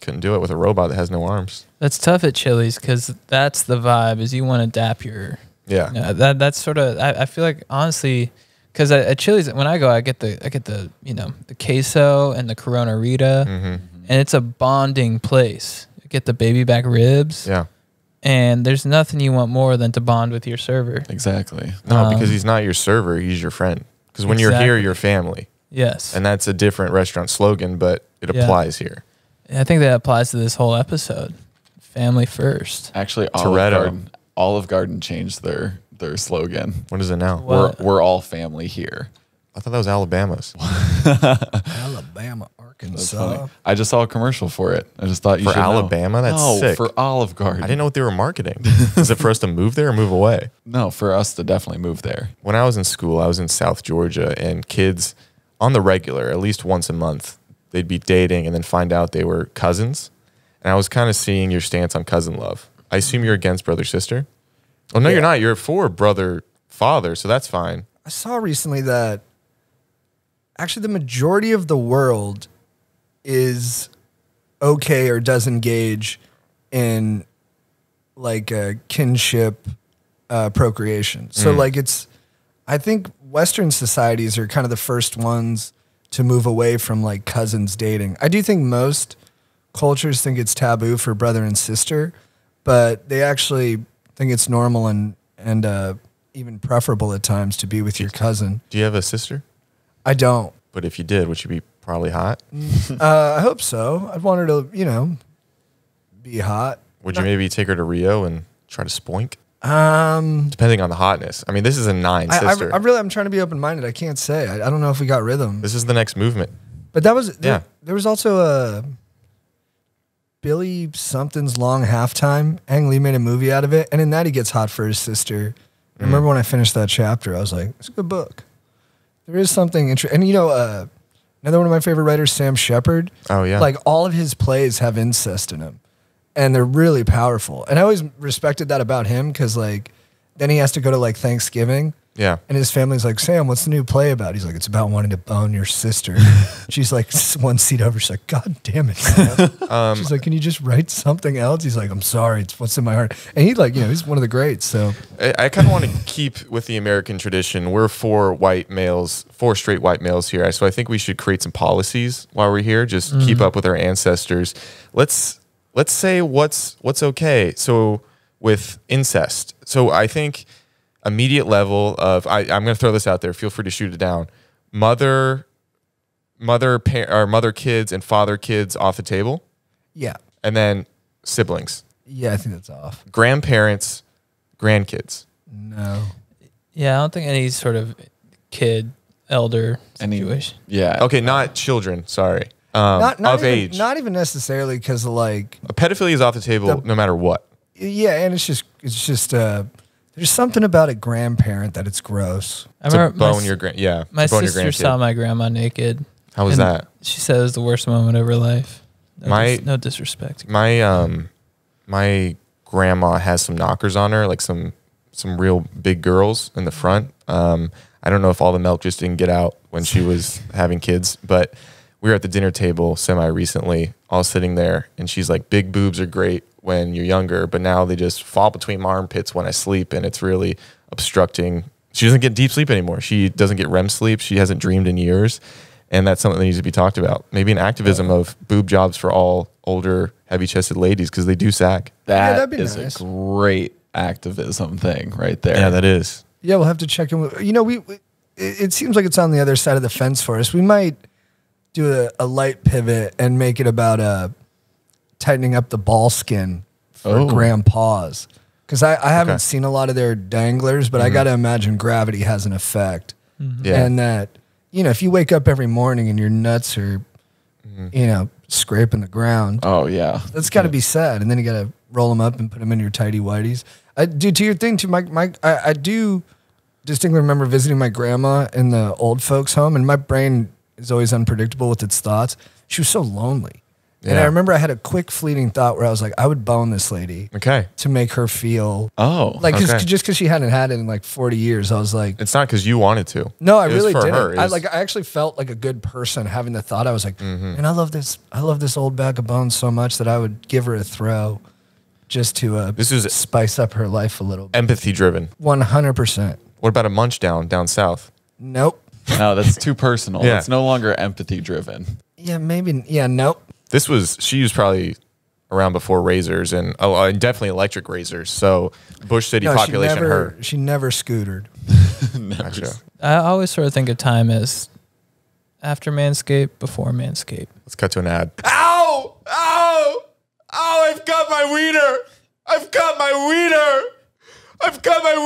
Couldn't do it with a robot that has no arms. That's tough at Chili's because that's the vibe. Is you want to dap your. Yeah. That's sort of. I feel like honestly, because at Chili's when I go, I get the the queso and the Corona Rita, and it's a bonding place. You get the baby back ribs. Yeah. And there's nothing you want more than to bond with your server. Exactly. No, because he's not your server. He's your friend. Because when you're here, Exactly. you're family. Yes. And that's a different restaurant slogan, but it Yeah. applies here. I think that applies to this whole episode. Family first. Actually, Toretto. Olive Garden changed their slogan. What is it now? What? We're all family here. I thought that was Alabama's. Alabama, That's Arkansas. funny. I just saw a commercial for it. I just thought you For should know. Alabama? That's no, sick. for Olive Garden. I didn't know what they were marketing. Is it for us to move there or move away? No, for us to definitely move there. When I was in school, I was in South Georgia, and kids on the regular, at least once a month, they'd be dating and then find out they were cousins. And I was kind of seeing your stance on cousin love. I assume you're against brother sister. Oh no, Yeah. you're not. You're for brother father, so that's fine. I saw recently that actually the majority of the world is okay or does engage in like kinship procreation. So like I think Western societies are kind of the first ones to move away from like cousins dating. I do think most cultures think it's taboo for brother and sister, but they actually think it's normal and even preferable at times to be with your cousin. Do you have a sister? I don't. But if you did, would you be probably hot? I hope so. I'd want her to, be hot. Would you maybe take her to Rio and try to spoink? Um, Depending on the hotness. I mean, this is a 9 sister. I'm trying to be open-minded. I can't say. I don't know if we got rhythm. This is the next movement. But that was, Yeah. there was also a Billy something's Long Halftime. Ang Lee made a movie out of it. And in that, he gets hot for his sister. I remember when I finished that chapter, I was like, it's a good book. There is something interesting. And another one of my favorite writers, Sam Shepard. Oh, yeah. Like all of his plays have incest in them. And they're really powerful. And I always respected that about him because like then he has to go to like Thanksgiving. Yeah. And his family's like, Sam, what's the new play about? He's like, it's about wanting to bone your sister. She's like one seat over. She's like, God damn it, Sam. She's like, can you just write something else? He's like, I'm sorry. It's what's in my heart. And he like, he's one of the greats. So I kind of want to keep with the American tradition. We're 4 straight white males here. So I think we should create some policies while we're here. Just keep up with our ancestors. Let's say what's okay. So with incest. So I think immediate level of I'm going to throw this out there. Feel free to shoot it down. Mother kids and father kids off the table, yeah. and then siblings, Yeah, I think that's off. grandparents, grandkids. No. Yeah, I don't think any sort of kid, elder situation. Yeah. Okay, not children. Sorry, Not of even, age. Not even necessarily because of like, Pedophilia is off the table no matter what. yeah, and it's just there's something about a grandparent that it's gross. I To remember bone my, your my to bone your sister saw grandkid. my grandma naked. How was and that? She said it was the worst moment of her life. No disrespect. My grandma has some knockers on her, like some real big girls in the front. I don't know if all the milk just didn't get out when she was having kids, but we were at the dinner table recently, all sitting there, and she's like, big boobs are great when you're younger, but now they just fall between my armpits when I sleep, and it's really obstructing. She doesn't get deep sleep anymore. She doesn't get REM sleep. She hasn't dreamed in years, and that's something that needs to be talked about. Maybe an activism of boob jobs for all older, heavy-chested ladies, because they do sag. that'd be That is nice. a great activism thing right there. Yeah, that is. Yeah, we'll have to check in with, it seems like it's on the other side of the fence for us. We might do a light pivot and make it about tightening up the ball skin for grandpas. Because I haven't seen a lot of their danglers, but I got to imagine gravity has an effect. Yeah. And that, if you wake up every morning and your nuts are, scraping the ground, Oh yeah. that's got to be sad. And then you got to roll them up and put them in your tighty whities. Dude, to your thing, too, I do distinctly remember visiting my grandma in the old folks' home, and my brain is always unpredictable with its thoughts. She was so lonely. And I Yeah. remember I had a quick fleeting thought where I was like, I would bone this lady Okay. to make her feel Oh. just because she hadn't had it in like 40 years. I was like, It's not because you wanted to. no, I It was really for didn't. her. It I was- actually felt like a good person having the thought. I was like, and I love this old bag of bones so much that I would give her a throw just to This is- spice up her life a little bit. empathy driven. 100%. What about a munch down south? Nope. No, that's too personal. Yeah. It's no longer empathy driven. Yeah, maybe. Yeah, nope. She was probably around before razors and definitely electric razors. So Bush City No, population she never scootered. Gotcha. I always sort of think of time as after Manscaped, before Manscaped. Let's cut to an ad. Ow! Ow! Ow! I've got my wiener! I've cut my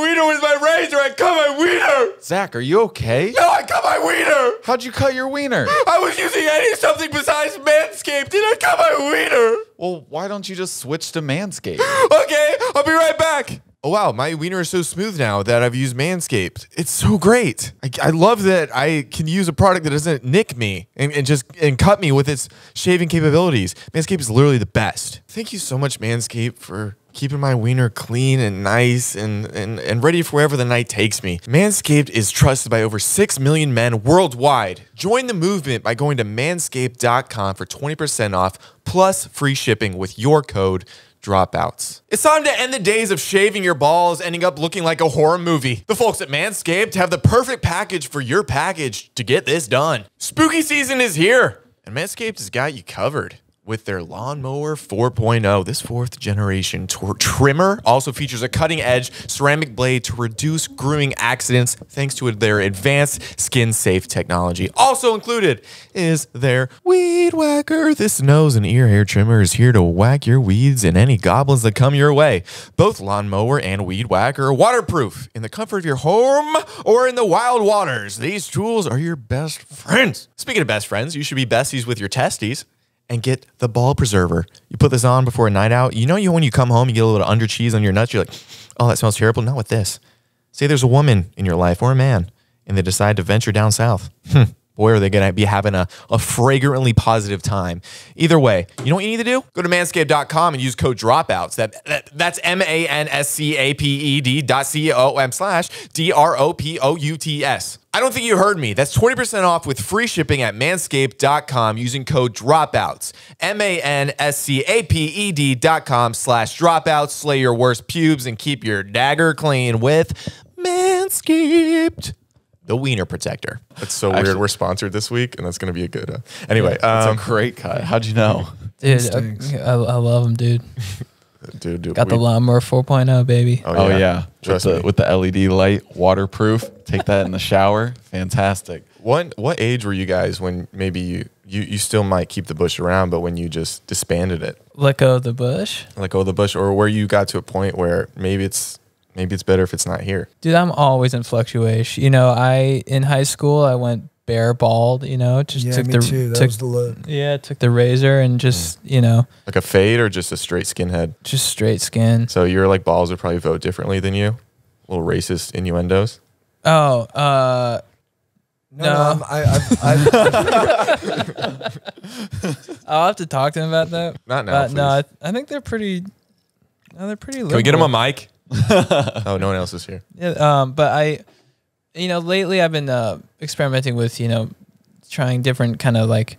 wiener with my razor. I cut my wiener. Zach, are you okay? No, I cut my wiener. How'd you cut your wiener? I was using something besides Manscaped, and I cut my wiener. Well, why don't you just switch to Manscaped? Okay, I'll be right back. Oh, wow. My wiener is so smooth now that I've used Manscaped. It's so great. I love that I can use a product that doesn't nick me and cut me with its shaving capabilities. Manscaped is literally the best. Thank you so much, Manscaped, for keeping my wiener clean and nice and ready for wherever the night takes me. Manscaped is trusted by over 6 million men worldwide. Join the movement by going to manscaped.com for 20% off plus free shipping with your code Dropouts. It's time to end the days of shaving your balls ending up looking like a horror movie. The folks at Manscaped have the perfect package for your package to get this done. Spooky season is here, and Manscaped has got you covered. with their Lawnmower 4.0. This fourth generation trimmer also features a cutting-edge ceramic blade to reduce grooming accidents thanks to their advanced skin-safe technology. Also included is their Weed Whacker. This nose and ear hair trimmer is here to whack your weeds and any goblins that come your way. Both Lawnmower and Weed Whacker are waterproof in the comfort of your home or in the wild waters. These tools are your best friends. Speaking of best friends, you should be besties with your testes and get the ball preserver. You put this on before a night out. You know, when you come home, you get a little under cheese on your nuts. You're like, oh, that smells terrible. Not with this. Say there's a woman in your life or a man, and they decide to venture down south. Boy, are they going to be having a fragrantly positive time. Either way, you know what you need to do? Go to manscaped.com and use code DROPOUTS. That's manscaped.com/DROPOUTS. I don't think you heard me. That's 20% off with free shipping at manscaped.com using code DROPOUTS. manscaped.com/dropouts. Slay your worst pubes and keep your dagger clean with Manscaped, the wiener protector. That's so weird. We're sponsored this week, and that's going to be a good. Anyway, It's a great cut. How'd you know? Dude, I love them, dude. dude, Got the Lawnmower 4.0, baby. Oh yeah. Trust me. With the LED light, waterproof. Take that in the shower. Fantastic. What age were you guys when maybe you still might keep the bush around, but when you just disbanded it? Let go of the bush. Let go of the bush, or where you got to a point where maybe it's better if it's not here. Dude, I'm always in fluctuation. You know, in high school I went bare bald, you know, just took me too. That was the look. Yeah, took the razor and just, you know. Like a fade or just a straight skinhead? Just straight skin. So your like balls would probably vote differently than you? Little racist innuendos? Oh, No. I'll have to talk to him about that. Not now, No, I think they're pretty. No, they're pretty. Can we get him a mic? Oh, no one else is here. Yeah. But lately I've been experimenting with, trying different kind of like.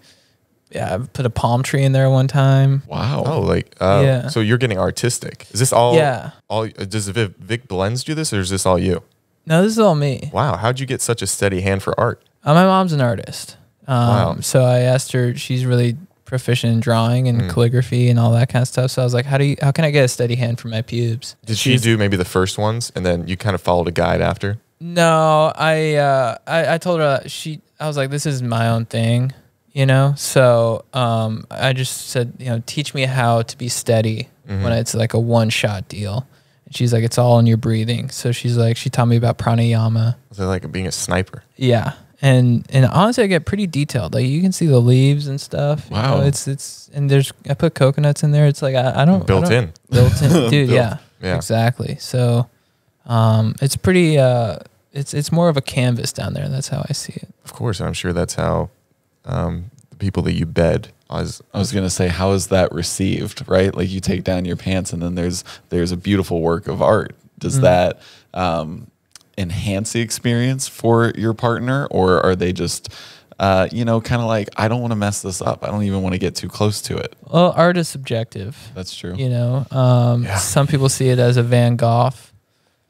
Yeah, I put a palm tree in there one time. Wow. Oh, yeah. So you're getting artistic. Is this all? Yeah. Does Vic Blends do this, or is this all you? No, this is all me. Wow. How'd you get such a steady hand for art? My mom's an artist. Wow. So I asked her. She's really proficient in drawing and calligraphy and all that kind of stuff. So I was like, how can I get a steady hand for my pubes? Did she do maybe the first ones, and then you kind of followed a guide after? No, I told her I was like, this is my own thing. So I just said, teach me how to be steady when it's like a one-shot deal. And she's like, it's all in your breathing. So she's like, she taught me about pranayama. Was it like being a sniper? Yeah. And honestly, I get pretty detailed. Like you can see the leaves and stuff. Wow. I put coconuts in there. It's like, I don't. Built in, dude. Yeah, yeah. Exactly. So, it's pretty, it's more of a canvas down there. That's how I see it. Of course. I'm sure that's how, the people that you bed. I was gonna say, how is that received, right? Like you take down your pants, and then there's a beautiful work of art. Does that enhance the experience for your partner, or are they just, kind of like, I don't want to mess this up. I don't even want to get too close to it. Well, art is subjective. That's true. Some people see it as a Van Gogh.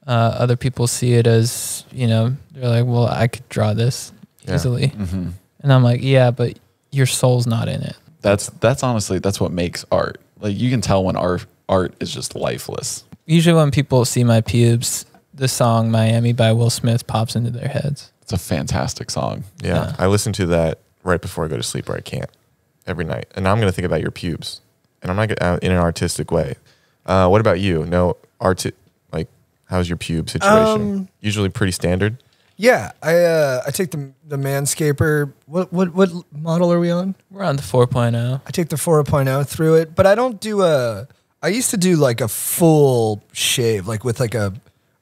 Other people see it as, they're like, well, I could draw this easily. Mm-hmm. And I'm like, yeah, but your soul's not in it. That's honestly, that's what makes art. Like you can tell when art is just lifeless. Usually when people see my pubes, the song Miami by Will Smith pops into their heads. It's a fantastic song. Yeah. I listen to that right before I go to sleep, or I can't, every night. And I'm going to think about your pubes, and I'm not in an artistic way. What about you? No like how's your pube situation? Usually pretty standard. Yeah, I take the Manscaper. What model are we on? We're on the 4.0. I take the 4.0 through it, but I don't do I used to do like a full shave, like with like a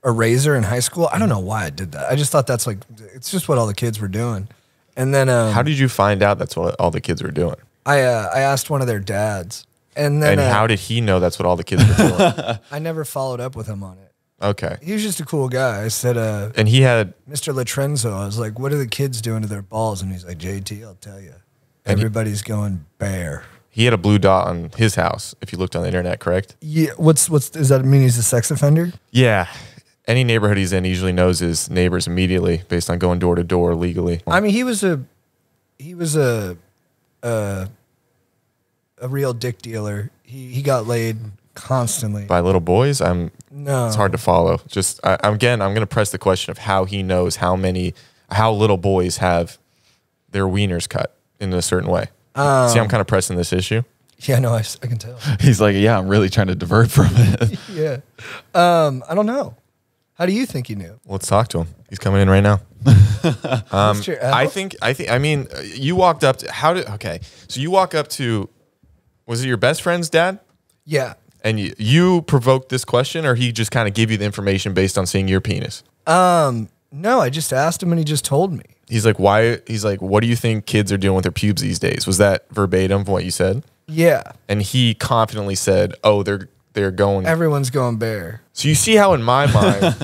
razor in high school. I don't know why I did that. I just thought that's like, it's just what all the kids were doing. And then how did you find out that's what all the kids were doing? I asked one of their dads, and then how did he know that's what all the kids were doing? I never followed up with him on it. Okay. He was just a cool guy. I said, and he had Mr. Latrenzo. I was like, what are the kids doing to their balls? And he's like, JT, I'll tell you. Everybody's going bare. He had a blue dot on his house, if you looked on the internet, correct? Yeah. Does that mean he's a sex offender? Yeah. Any neighborhood he's in usually knows his neighbors immediately based on going door to door legally. I mean, he was a a real dick dealer. He got laid constantly. By little boys, No, it's hard to follow. Just I'm going to press the question of how he knows how little boys have their wieners cut in a certain way. See, I'm kind of pressing this issue. Yeah, no, I can tell. He's like, yeah, I'm really trying to divert from it. Yeah. I don't know. How do you think he knew? Let's talk to him. He's coming in right now. Mr. L? I mean, you walked up to, so you walk up to, was it your best friend's dad? Yeah. And you provoked this question, or he just kind of gave you the information based on seeing your penis? No, I just asked him and he just told me. He's like, why? He's like, what do you think kids are doing with their pubes these days? Was that verbatim from what you said? Yeah. And he confidently said, oh, they're going. Everyone's going bare. So you see how in my mind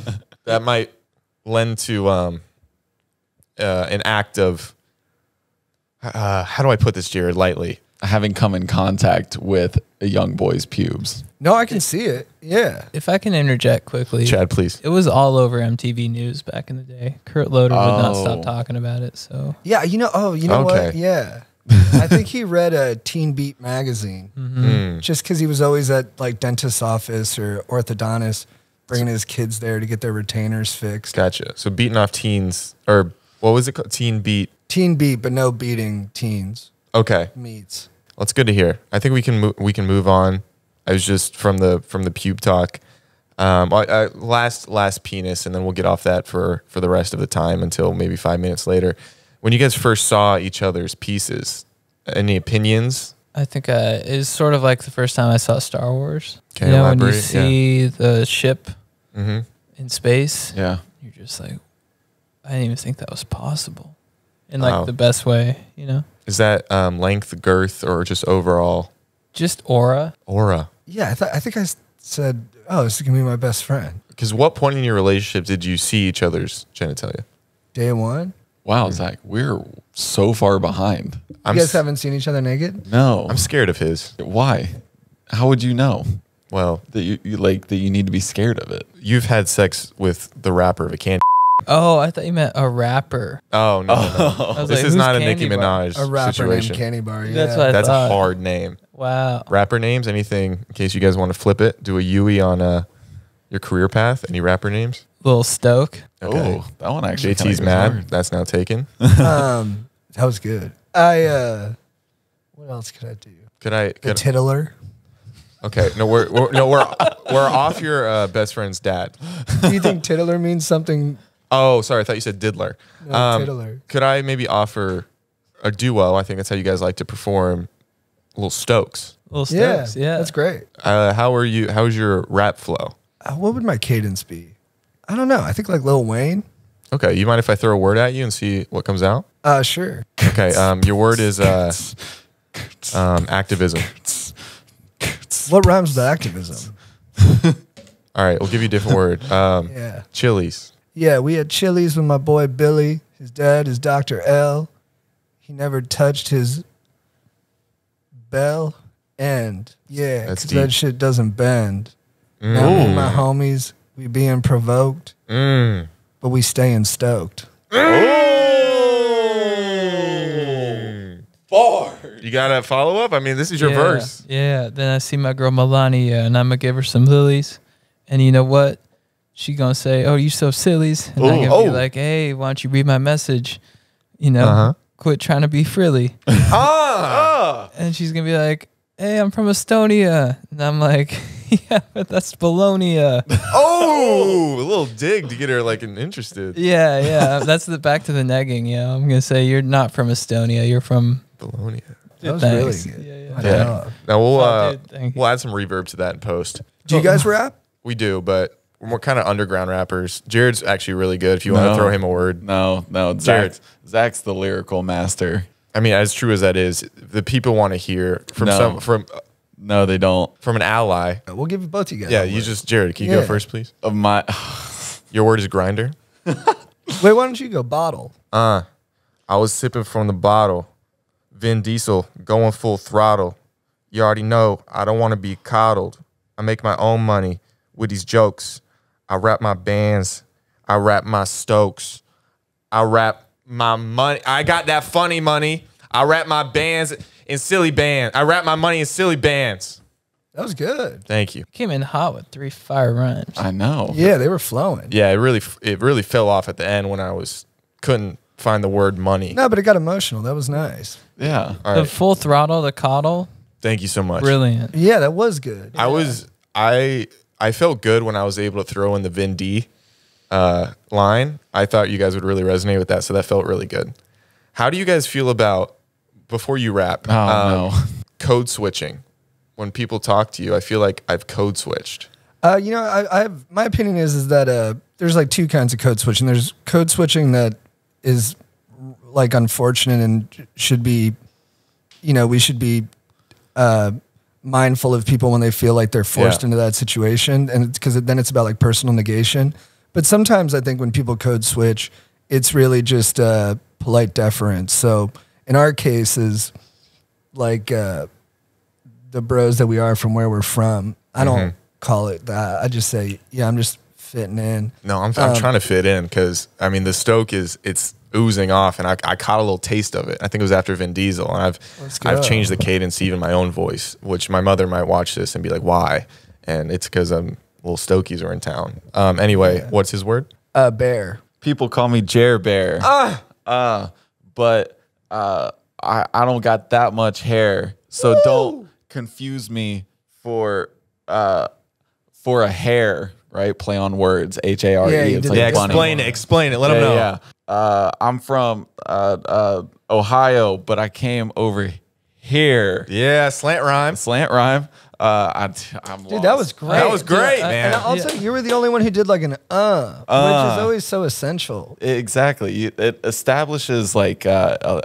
that might lend to an act of, how do I put this, Jared, lightly? Having come in contact with a young boy's pubes. No, I can see it. Yeah. If I can interject quickly, Chad, please. it was all over MTV News back in the day. Kurt Loder would not stop Oh. talking about it. So Yeah, you know Okay. what? Yeah. I think he read a Teen Beat magazine just because he was always at like dentist's office or orthodontist bringing his kids there to get their retainers fixed. Gotcha. So beating off teens, or what was it called? Teen Beat. Teen Beat, but no beating teens. Okay. Meats. Well, it's good to hear. I think we can move on. I was just from the pube talk. Last penis, and then we'll get off that for the rest of the time until maybe 5 minutes later. When you guys first saw each other's pieces, any opinions? I think it's sort of like the first time I saw Star Wars. Okay, you know, when you elaborate, see the ship Mm-hmm. in space, Yeah. you're just like, I didn't even think that was possible. In like Wow. the best way, you know? Is that length, girth, or just overall Just aura. aura? Yeah, I think I said, oh, this is going to be my best friend. Because what point in your relationship did you see each other's genitalia? Day one. Wow, Zach, we're so far behind. You I'm guys s- haven't seen each other naked? No. I'm scared of his. Why? How would you know Well, that you like that you need to be scared of it? you've had sex with the rapper of a candy. Oh, I thought you meant a rapper. Oh no, no, no. I was This like, is who's not a Candy Nicki Bar? Minaj A rapper situation. named Candy Bar. Yeah. That's what I That's a thought. hard name. Wow. Rapper names? Anything in case you guys want to flip it? Do a Yui on your career path? Any rapper names? Little Stoke. Okay. Oh, that one actually kinda JT's goes mad. hard. That's now taken. That was good. What else could I do? Could The Tittler. okay. No, we're off your best friend's dad. Do you think Tittler means something? Oh, sorry. I thought you said diddler. No, Tittler. Could I maybe offer a duo? I think that's how you guys like to perform. Little Stokes. Little Yeah, Stokes. Yeah. that's great. How are you? How's your rap flow? What would my cadence be? I don't know. I think like Lil Wayne. Okay. You mind if I throw a word at you and see what comes out? Sure. Okay. Your word is activism. What rhymes with activism? All right. We'll give you a different word. Yeah. Chili's. Yeah, we had Chili's with my boy Billy. His dad is Dr. L. He never touched his bell end. Yeah, That's because that deep. shit doesn't bend. Now me and my homies, we being provoked, Mm. but we staying stoked. You got a follow up? I mean, this is your Yeah, verse. Yeah. Then I see my girl Melania, and I'm gonna give her some lilies. And you know what? She gonna say, "Oh, you so sillies," and I'm gonna be like, "Hey, why don't you read my message? You know, Uh-huh. quit trying to be frilly." And she's gonna be like, "Hey, I'm from Estonia," and I'm like, "Yeah, but that's Bologna." Oh, a little dig to get her like interested. Yeah, yeah. That's the back to the negging. Yeah, I'm gonna say you're not from Estonia. You're from. Bologna. That was Thanks. really good. Yeah, yeah. My Yeah. dog. Now Oh, dude, thank you. we'll add some reverb to that in post. Do you guys rap? We do, but we're kind of underground rappers. Jared's actually really good. If you want to No. throw him a word, No, Jared. Zach's the lyrical master. I mean, as true as that is, the people want to hear from No. from No, they don't. an ally. We'll give you both of you guys. Yeah, a you word. just Jared. Can you go Yeah. first, please? Of my Your word is grinder. Wait, why don't you go bottle? I was sipping from the bottle. Vin Diesel going full throttle. You already know I don't want to be coddled. I make my own money with these jokes. I rap my bands. I rap my Stokes. I rap my money. I got that funny money. I rap my bands in silly bands. I wrap my money in silly bands. That was good. Thank you. Came in hot with 3 fire rhymes. I know. Yeah, they were flowing. Yeah, it really fell off at the end when I couldn't find the word money. No, but it got emotional. That was nice. Yeah. All The right. full throttle, the coddle, Thank you so much. brilliant. Yeah, that was good. I felt good when I was able to throw in the Vin D line. I thought you guys would really resonate with that, so that felt really good. How do you guys feel about, before you rap, No. code switching? When people talk to you, I feel like I've code switched. You know, I have, my opinion is that there's like two kinds of code switching. There's code switching that is like unfortunate and should be, you know, we should be mindful of people when they feel like they're forced into that situation, and because then it's about like personal negation. But sometimes I think when people code switch, it's really just polite deference. So in our cases, like the bros that we are from where we're from, I don't call it that. I just say, yeah, I'm just fitting in. No, I'm trying to fit in because, I mean, the Stoke it's oozing off, and I caught a little taste of it. I think it was after Vin Diesel, and I've changed the cadence to even my own voice, which my mother might watch this and be like, why? And it's because little Stokies are in town. Anyway, what's his word? Bear. People call me Jer Bear. But I don't got that much hair, so don't confuse me for a hair. Right? Play on words. HARE. Yeah, you It's did like that. funny. Explain it. Let them know. Yeah. I'm from Ohio, but I came over here. Yeah, slant rhyme. Slant rhyme. I'm Dude, that was great. That was great, Dude, man. And also, you were the only one who did like an which is always so essential. Exactly. It establishes like a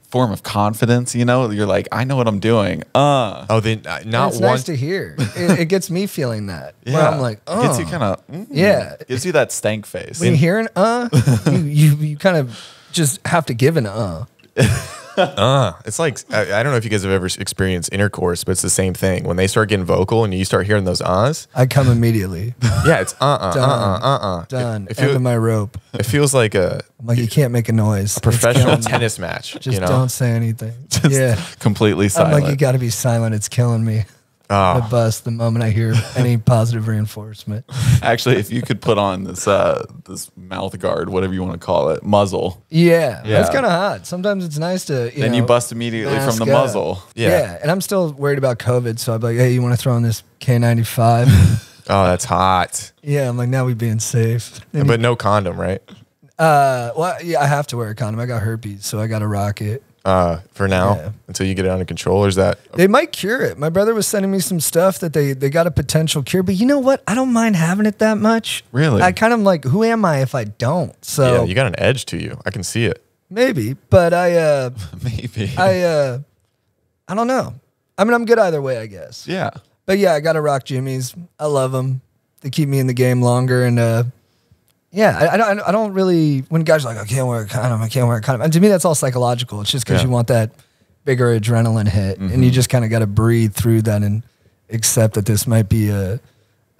form of confidence. You know, you're like, I know what I'm doing. Oh, then And not it's one. nice to hear. It gets me feeling that. Where I'm like, Gets you kind of Yeah. Gives you that stank face. When you hear an you kind of just have to give an It's like I don't know if you guys have ever experienced intercourse, but it's the same thing. When they start getting vocal and you start hearing those I come immediately. yeah, it's Done. It, End of my rope. it feels like a I'm like, you can't make a noise. It's professional killing me. tennis match. Just you know? don't say anything. Yeah. completely I'm silent. like, you got to be silent. It's killing me. I bust the moment I hear any positive reinforcement. Actually, if you could put on this this mouth guard, whatever you want to call it, muzzle, Yeah, Yeah. that's kind of hot. Sometimes it's nice to, then you bust immediately from the mask up. muzzle. Yeah. And I'm still worried about COVID, so I'm like, hey, you want to throw in this K95? Oh, that's hot. Yeah, I'm like, now we being safe. Then But no condom, right? well, yeah, I have to wear a condom. I got herpes, so I got to rock it. For now, Yeah. until you get it under control, or is that They might cure it. My brother was sending me some stuff that they got a potential cure, but you know what? I don't mind having it that much. Really? I kind of like, who am I if I don't? So yeah, you got an edge to you. I can see it. maybe, but I Maybe. I don't know. I mean, I'm good either way, I guess. Yeah. But yeah, I got to rock Jimmy's. I love them. They keep me in the game longer, and yeah, I don't really. When guys are like, I can't wear a condom, and to me that's all psychological. It's just because Yeah. you want that bigger adrenaline hit, and you just kind of got to breathe through that and accept that this might be a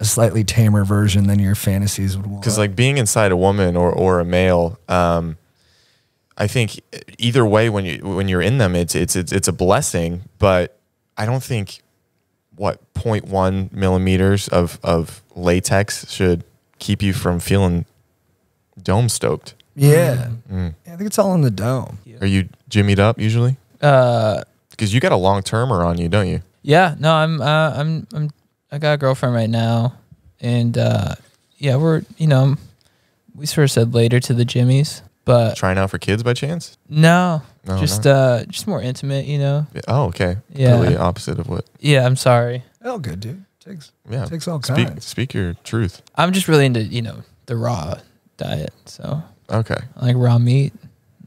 slightly tamer version than your fantasies would want. Because like being inside a woman or a male, I think either way when you're in them, it's a blessing. But I don't think 0.1 millimeters of latex should keep you from feeling dome stoked. yeah. I think it's all in the dome. Are you jimmied up usually? Because you got a long termer on you, don't you? Yeah, no, I got a girlfriend right now, and yeah, we sort of said later to the Jimmies, but Trying out for kids by chance? no, No, just more intimate, Yeah. Oh, okay. Yeah. Totally opposite of what. Yeah, I'm sorry. Oh, good dude. Yeah. Takes all kinds. Speak your truth. I'm just really into the raw diet, so Okay. I like raw meat,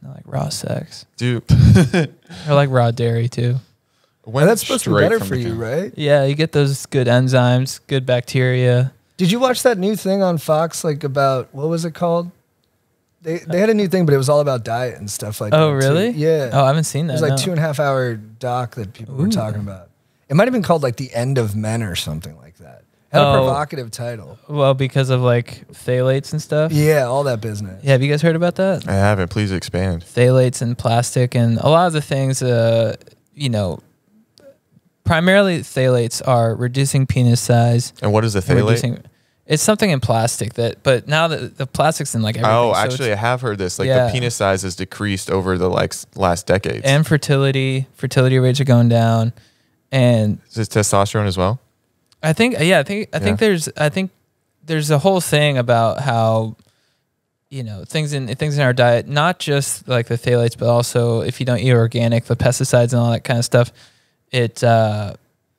I like raw sex, Dude. I like raw dairy too. Well, that's supposed to be straight better from for the you, cow. right? Yeah, you get those good enzymes, good bacteria. Did you watch that new thing on Fox, like about, what was it called? They had a new thing, but it was all about diet and stuff like that. Oh, too. really? Yeah. Oh, I haven't seen It that. was like no. 2.5 hour doc that people were Ooh. talking about. It might have been called like The End of Men or something like that. Had a Oh. provocative title. Well, because of like phthalates and stuff. Yeah, all that business. Yeah, have you guys heard about that? I haven't. Please expand. Phthalates and plastic and a lot of the things you know, primarily phthalates are reducing penis size. And what is a and phthalate? It's something in plastic but now that the plastic's in like everything. Oh, so actually, I have heard this. Like Yeah. the penis size has decreased over the last decades. and fertility rates are going down, and is this testosterone as well? I think there's a whole thing about how, you know, things in our diet, not just like the phthalates, but also if you don't eat organic, the pesticides and all that kind of stuff, it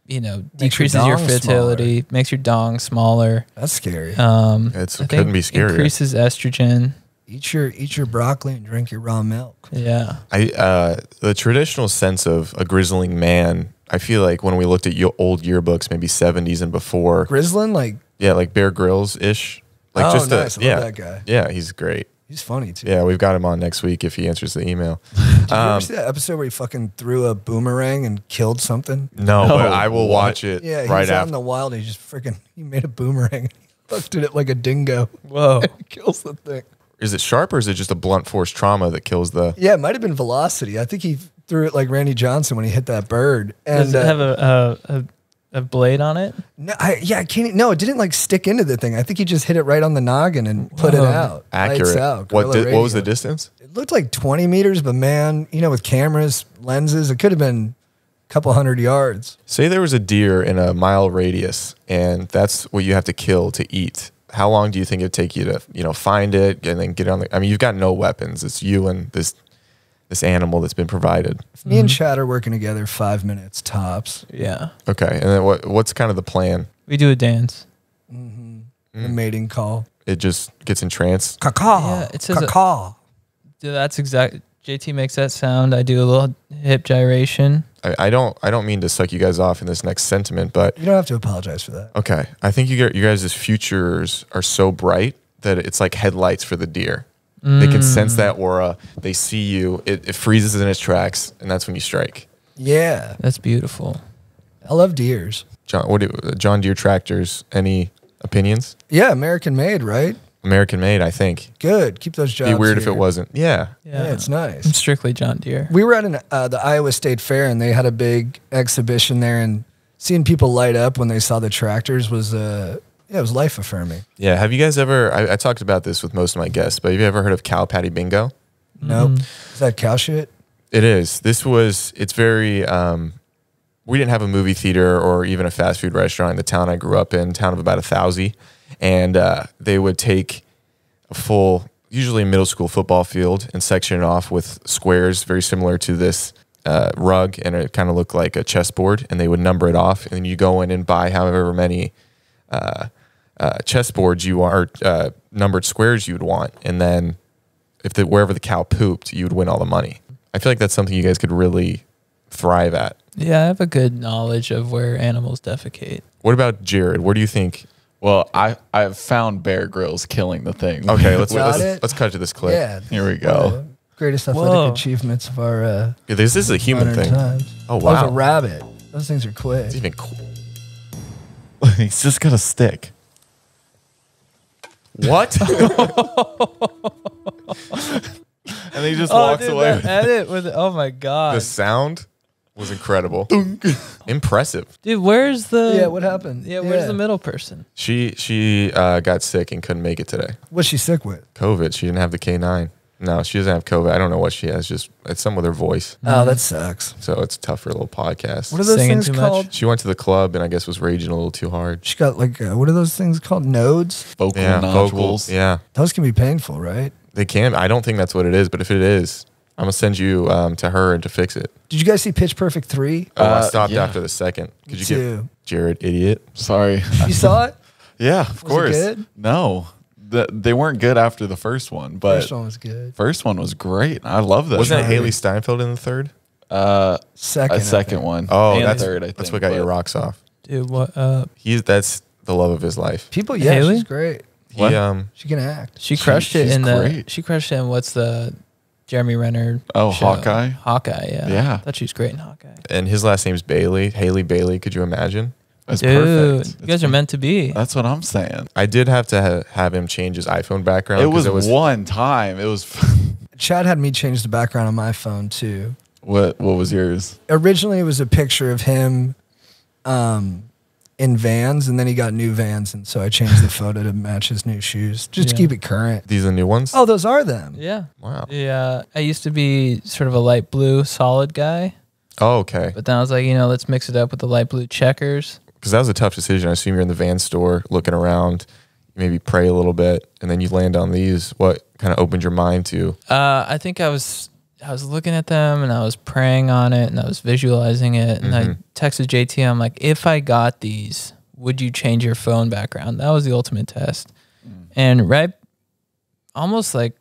you know, Makes your decreases your dong fertility, makes your dong smaller. That's scary. It I couldn't think be scarier. Increases estrogen. Eat your broccoli and drink your raw milk. Yeah. The traditional sense of a grizzling man, I feel like when we looked at old yearbooks, maybe 70s and before, Grizzlin, like, yeah, like Bear Grylls ish. Like oh, nice. I love that guy. Yeah, he's great. He's funny too. Yeah, we've got him on next week if he answers the email. Did you ever see that episode where he fucking threw a boomerang and killed something? No, but No, I will what? watch it Yeah, he right was out in after. the wild. He made a boomerang. He looked at it like a dingo. Whoa. It kills the thing. Is it sharp or is it just a blunt force trauma that kills the? Yeah, it might have been velocity. I think he threw it like Randy Johnson when he hit that bird. And Does it have a blade on it? I can't. No, it didn't like stick into the thing. I think he just hit it right on the noggin and put it Whoa. out. Lights Accurate. out, What guerrilla was the radio. distance? It looked like 20 meters, but man, you know, with cameras, lenses, it could have been a couple 100 yards. Say there was a deer in a mile radius, and that's what you have to kill to eat. How long do you think it'd take you to, find it and then get on the? I mean, you've got no weapons. It's you and this animal that's been provided. Me and Chad are working together 5 minutes tops. Yeah. Okay, and then what's kind of the plan? We do a dance. The mating call. It just gets entranced. Caw. Yeah, it says caw. Dude, that's exact. JT makes that sound. I do a little hip gyration. I don't mean to suck you guys off in this next sentiment, but You don't have to apologize for that. okay, I think you guys' futures are so bright that it's like headlights for the deer. They can sense that aura. They see you. It freezes in its tracks, and that's when you strike. Yeah. That's beautiful. I love deers. John Deere tractors? Any opinions? Yeah, American made, right? American made, I think. Good. Keep those jobs. Be weird if here. it wasn't. Yeah. Yeah, it's nice. I'm strictly John Deere. We were at the Iowa State Fair, and they had a big exhibition there, and seeing people light up when they saw the tractors was it was life affirming. Yeah. Have you guys ever? I talked about this with most of my guests, but have you ever heard of cow patty bingo? Nope. Is that cow shit? It is. It's very. We didn't have a movie theater or even a fast food restaurant in the town I grew up in, town of about 1,000, and they would take a full, usually middle school football field, and section it off with squares very similar to this rug, and it kind of looked like a chessboard, and they would number it off, and then you go in and buy however many chessboards you want, or numbered squares you would want, and then wherever the cow pooped, you would win all the money. I feel like that's something you guys could really thrive at. Yeah, I have a good knowledge of where animals defecate. What about Jared? Where do you think? Well, I've found Bear Grylls killing the thing. Okay, let's Got it? let's cut to this clip. Yeah. Here we One of go. the greatest athletic Whoa. achievements of our Yeah, this is a human modern thing. times. Oh, That was wow. a rabbit. Those things are quick. It's even cool. He's just got a stick. What? And he just walks away. That edit with oh my god, The sound was incredible. Impressive. dude. Where's the Yeah, what happened? Yeah, where's the middle person? She got sick and couldn't make it today. What's she sick with? COVID. She didn't have the K9. No, she doesn't have COVID. I don't know what she has. Just it's something with her voice. Oh, that sucks. So it's tough for a little podcast. What are those Singing things too much? called? She went to the club and I guess was raging a little too hard. She got like, what are those things called? Nodes? Vocal Yeah, nodules. vocals. Yeah, Those can be painful, right? they can. I don't think that's what it is, but if it is, I'm gonna send you to her and to fix it. Did you guys see Pitch Perfect 3? Oh, I stopped yeah. after the second. Could you too. get Jared, idiot? Sorry. You saw it? Yeah, of Was it course. good? No, they weren't good after the first one, but First one was good. first one was great. I love that. Wasn't it Sorry. Haley Steinfeld in the third? Second. a I second think. one? Oh, and that's third. I think, that's what got your but- rocks off. Dude, what? That's the love of his life. People, yeah, Haley? she's great. What? He She can act. She crushed it she's in the. great. She crushed it in what's the Jeremy Renner? Oh, show? Hawkeye? Hawkeye, yeah. Yeah. I thought she was great in Hawkeye. and his last name's Bailey. Haley Bailey. Could you imagine? That's Dude, perfect. you guys are meant to be. That's what I'm saying. I did have to have him change his iPhone background. It 'cause was one time. It was. Chad had me change the background on my phone too. What was yours? Originally, it was a picture of him in Vans, and then he got new Vans, and so I changed the photo to match his new shoes, just to Yeah. keep it current. These are the new ones? Oh, those are them. Yeah. Wow. Yeah. I used to be sort of a light blue solid guy, Oh, okay. but then I was like, you know, let's mix it up with the light blue checkers. Because that was a tough decision. I assume you're in the van store looking around, maybe pray a little bit, and then you land on these. What kind of opened your mind to? I think I was looking at them and I was praying on it and I was visualizing it, and I texted JT. I'm like, if I got these, would you change your phone background? That was the ultimate test. And right, almost like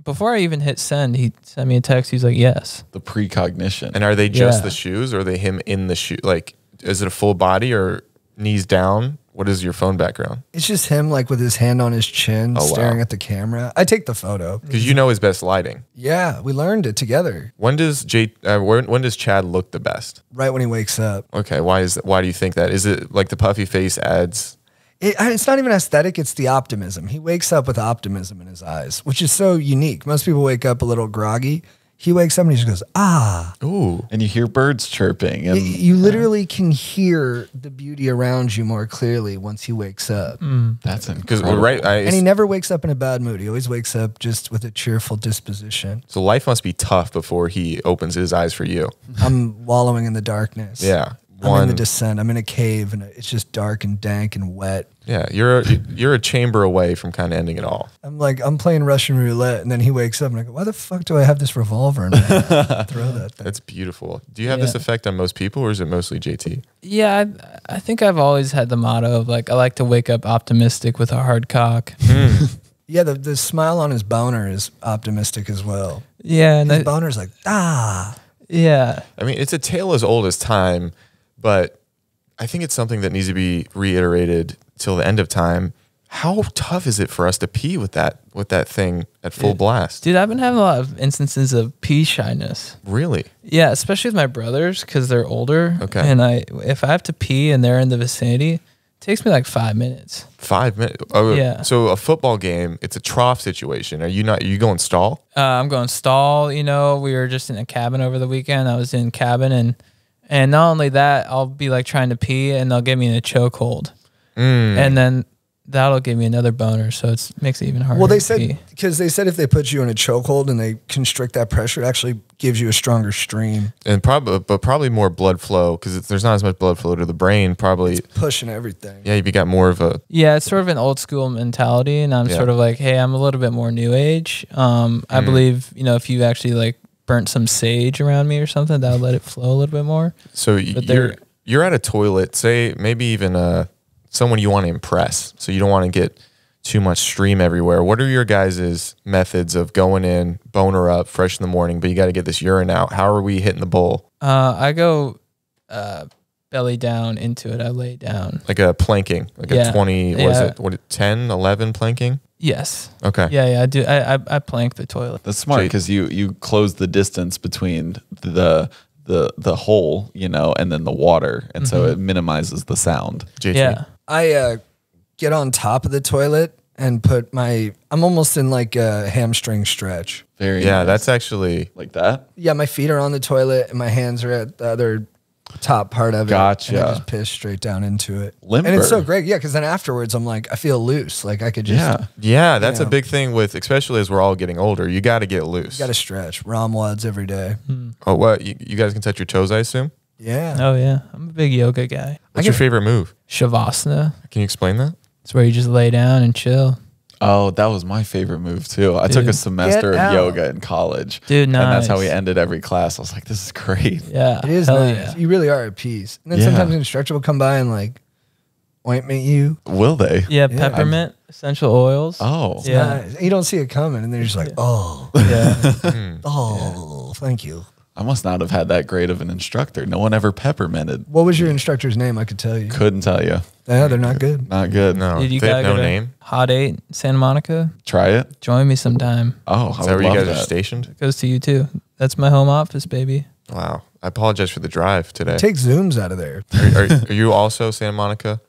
before I even hit send, he sent me a text. He's like, yes. The precognition. And are they just Yeah. the shoes, or are they him in the shoe? Like, is it a full body or knees down? What is your phone background? It's just him, like with his hand on his chin, Oh, wow. staring at the camera. I take the photo. Because you know his best lighting. Yeah, we learned it together. When does when does Chad look the best? Right when he wakes up. Okay, why do you think that? Is it like the puffy face adds? It's not even aesthetic, it's the optimism. He wakes up with optimism in his eyes, which is so unique. Most people wake up a little groggy. He wakes up and he just goes, ah. Ooh, and you hear birds chirping. And You literally can hear the beauty around you more clearly once he wakes up. that's because incredible. right. And he never wakes up in a bad mood. He always wakes up just with a cheerful disposition. So life must be tough before he opens his eyes for you. I'm wallowing in the darkness. Yeah. I'm in the descent. I'm in a cave and it's just dark and dank and wet. Yeah, you're a chamber away from kind of ending it all. I'm playing Russian roulette, and then he wakes up and I go, why the fuck do I have this revolver in my hand? Throw that thing. That's beautiful. Do you have this Yeah. effect on most people, or is it mostly JT? Yeah, I think I've always had the motto of like, I like to wake up optimistic with a hard cock. Yeah, the smile on his boner is optimistic as well. Yeah, and His boner's like, ah. yeah. I mean, it's a tale as old as time, but I think it's something that needs to be reiterated till the end of time. How tough is it for us to pee with that thing at full blast? Dude, I've been having a lot of instances of pee shyness. Really? Yeah, especially with my brothers because they're older. Okay. And if I have to pee and they're in the vicinity, it takes me like 5 minutes. 5 minutes? Oh, Yeah. So a football game, it's a trough situation. Are you going stall? I'm going stall. You know, we were just in a cabin over the weekend. I was in cabin and not only that, I'll be like trying to pee and they'll get me in a chokehold, and then that'll give me another boner. So it makes it even harder. Well, they to said, pee. because they said if they put you in a chokehold and they constrict that pressure, it actually gives you a stronger stream, And probably more blood flow because there's not as much blood flow to the brain. Probably, pushing everything. yeah, you got more of a Yeah, it's sort of an old school mentality, and I'm Yeah. sort of like, hey, I'm a little bit more new age. I believe, you know, if you actually like burnt some sage around me or something, that would let it flow a little bit more. So But you're at a toilet, say maybe even someone you want to impress, so you don't want to get too much stream everywhere. What are your guys' methods of going in, boner up, fresh in the morning, but you got to get this urine out? How are we hitting the bowl? I go belly down into it. I lay down. Like a planking, like Yeah. a 20, Yeah. 10, 11 planking? Yes. Okay. Yeah, I do. I plank the toilet. That's smart Jake. because you close the distance between the hole, you know, and then the water, and so it minimizes the sound. JT? Yeah. I get on top of the toilet and put I'm almost in like a hamstring stretch. Very Yeah, nice. that's actually, like that. Yeah, my feet are on the toilet and my hands are at the other top part of it. Gotcha. And I just piss straight down into it. Limber. And it's so great. Yeah, because then afterwards I'm like, I feel loose. Like I could just, yeah, that's a Yeah. big thing with, especially as we're all getting older, you got to get loose. got to stretch. ROM-WODs every day. Oh, what? You guys can touch your toes, I assume? Yeah. Oh yeah, I'm a big yoga guy. What's your favorite move? Shavasana. Can you explain that? It's where you just lay down and chill. Oh, that was my favorite move too. I took a Dude. semester Get of out. yoga in college. Dude, And that's how nice. we ended every class. I was like, this is great. Yeah. It is hell nice. yeah. You really are at peace. And then Yeah. sometimes an instructor will come by and like ointment you. Will they? Yeah, peppermint, essential oils. Oh. Yeah. Nice. You don't see it coming. And they're just like, oh, Yeah. oh, thank you. I must not have had that great of an instructor. No one ever pepperminted. What was your instructor's name? I could tell you. Couldn't tell you. Yeah, they're not good. Not good. No, Dude, you they have gotta no go to name. Hot 8, Santa Monica. Try it. Join me sometime. Oh, Is I that would where you love guys are that. stationed? Goes to you too. That's my home office, baby. Wow. I apologize for the drive today. Take Zooms out of there. Are you also Santa Monica?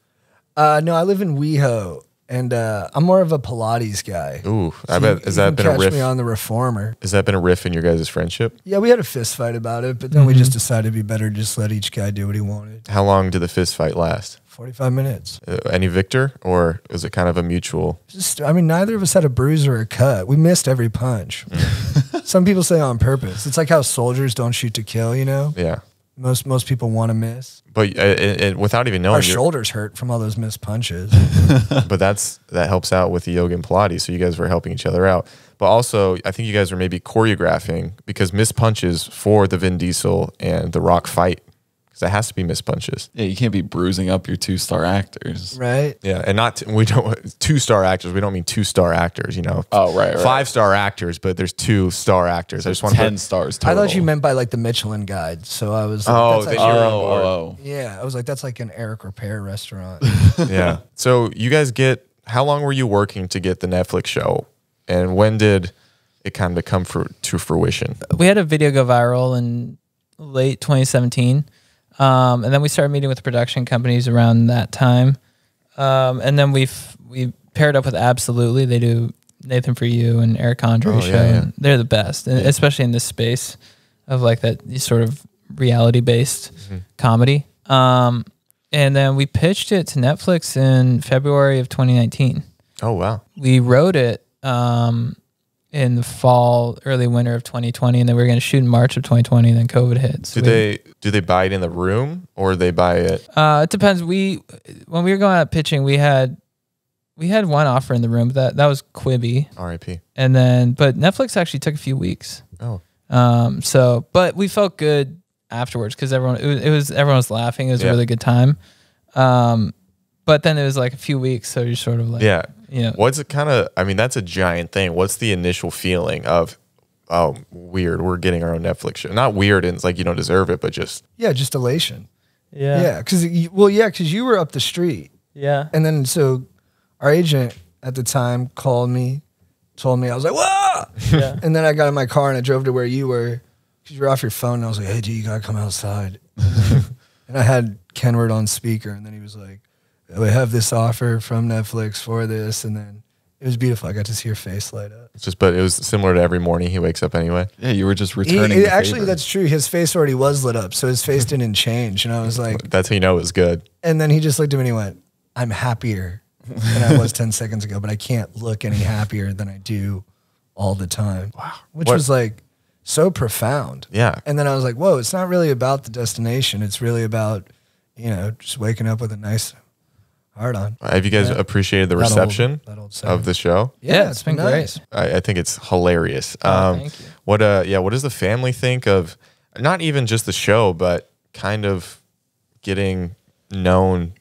No, I live in WeHo. And I'm more of a Pilates guy. Ooh, I So bet. Has that been a catch riff? me on the reformer? Has that been a riff in your guys' friendship? Yeah, we had a fist fight about it, but then we just decided it'd be better to just let each guy do what he wanted. How long did the fist fight last? 45 minutes. Any victor, or was it kind of a mutual? Just, I mean, neither of us had a bruise or a cut. We missed every punch. Some people say on purpose. It's like how soldiers don't shoot to kill, you know? Yeah, Most people want to miss. but without even knowing, Our shoulders hurt from all those missed punches. but that helps out with the yoga and Pilates. So you guys were helping each other out. But also, I think you guys were maybe choreographing because missed punches for the Vin Diesel and The Rock fight. Because that has to be missed punches. Yeah, you can't be bruising up your 2-star actors. Right? Yeah, and we don't 2-star actors. We don't mean 2-star actors. You know. Oh, right. 5-star actors, but there's 2-star actors. I just want to 10 stars I total. thought you meant by like the Michelin guide. So I was like, Oh, that's then like, you're on board. Oh. yeah, I was like, that's like an Eric Repair restaurant. Yeah. So you guys how long were you working to get the Netflix show, and when did it kind of come to fruition? We had a video go viral in late 2017. And then we started meeting with production companies around that time. And then we paired up with Absolutely. They do Nathan For You and Eric Andre show. yeah. And they're the best, and especially in this space of like that sort of reality based comedy. And then we pitched it to Netflix in February of 2019. Oh wow. We wrote it in the fall, early winter of 2020, and then we were going to shoot in March of 2020, and then COVID hit. So Do they buy it in the room, or they buy it? It depends. When we were going out pitching, we had one offer in the room. That was Quibi, R.I.P. and then but Netflix actually took a few weeks. Oh, But we felt good afterwards because everyone was laughing. It was Yeah. a really good time. But then it was like a few weeks, so you're sort of like, yeah. you know, What's it kind of? I mean, that's a giant thing. What's the initial feeling of? Oh, weird. We're getting our own Netflix show. Not weird, and it's like you don't deserve it, but just Yeah, just elation. yeah, Yeah, because you were up the street. yeah. And then so our agent at the time called me, told me, I was like, whoa! Yeah. And then I got in my car and I drove to where you were because you were off your phone. And I was like, hey, dude, you got to come outside. And I had Kenward on speaker. And then he was like, we have this offer from Netflix for this. And then it was beautiful. I got to see your face light up. it's just. But it was similar to every morning he wakes up anyway. Yeah, you were just returning. the Actually, favor. that's true. His face already was lit up. So his face didn't change. And I was like, That's how you know it was good. and then he just looked at me and he went, I'm happier than I was 10 seconds ago, but I can't look any happier than I do all the time. Wow. Which What- was like so profound. Yeah. And then I was like, whoa, it's not really about the destination. It's really about, just waking up with a nice heart on. Have you guys appreciated the That old- reception that old saying. of the show? Yeah, it's been nice. great. I think it's hilarious. Thank you. What does the family think of not even just the show, but kind of getting known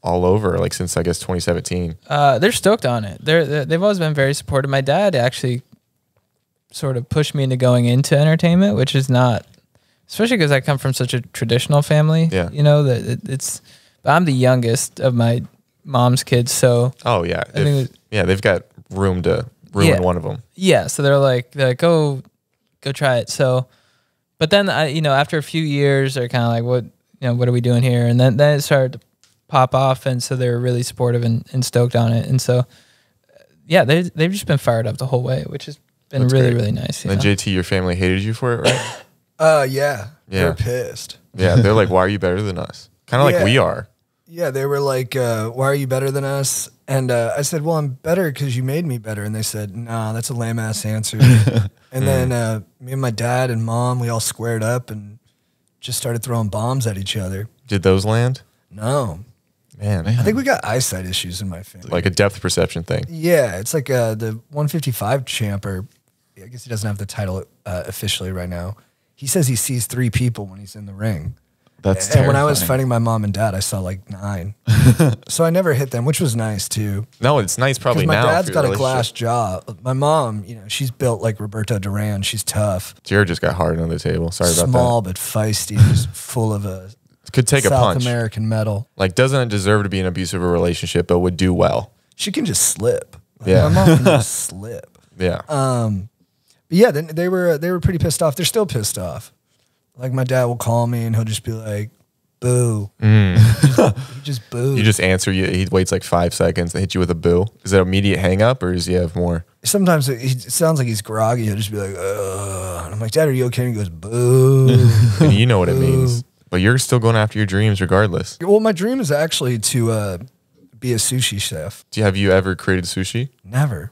all over, like since I guess 2017? They're stoked on it. They've always been very supportive. My dad actually sort of pushed me into going into entertainment, which is not, especially because I come from such a traditional family. Yeah. But I'm the youngest of my mom's kids, so Oh yeah, I think they've got room to ruin Yeah. one of them. yeah. So they're like go try it. So, but then after a few years, they're kind of like, what are we doing here? And then it started to pop off, and so they were really supportive and stoked on it. And so, yeah, they've just been fired up the whole way, which has been That's really great. really nice. And JT, your family hated you for it, right? Yeah. Yeah. They're pissed. Yeah, they're like, why are you better than us? Kind of Yeah. like we are. Yeah, they were like, why are you better than us? And I said, well, I'm better because you made me better. And they said, nah, that's a lame ass answer. And then me and my dad and mom, we all squared up and just started throwing bombs at each other. Did those land? No. Man, I think we got eyesight issues in my family. like a depth perception thing. Yeah, it's like the 155 champ, or I guess he doesn't have the title officially right now. He says he sees 3 people when he's in the ring. That's And when I was terrifying. fighting my mom and dad, I saw like 9. So I never hit them, which was nice too. No, it's nice probably Because my now. dad's for your got a glass relationship. jaw. My mom, she's built like Roberto Duran. She's tough, Jared just got hard on the table. Sorry about small but feisty, just full of a that. Could take a South punch. American metal. Like doesn't deserve to be in an abusive relationship, but would do well. She can just slip. Like, Yeah. my mom can just slip. Yeah. But yeah, then they were pretty pissed off. They're still pissed off. Like my dad will call me and he'll just be like, boo. He just boo. You just answer. He waits like 5 seconds and hit you with a boo. Is that immediate hang up or does he have more? Sometimes it sounds like he's groggy. He'll just be like, ugh. And I'm like, Dad, are you okay? And he goes, boo. And you know what it means. But you're still going after your dreams regardless. Well, my dream is actually to be a sushi chef. Have you ever created sushi? Never.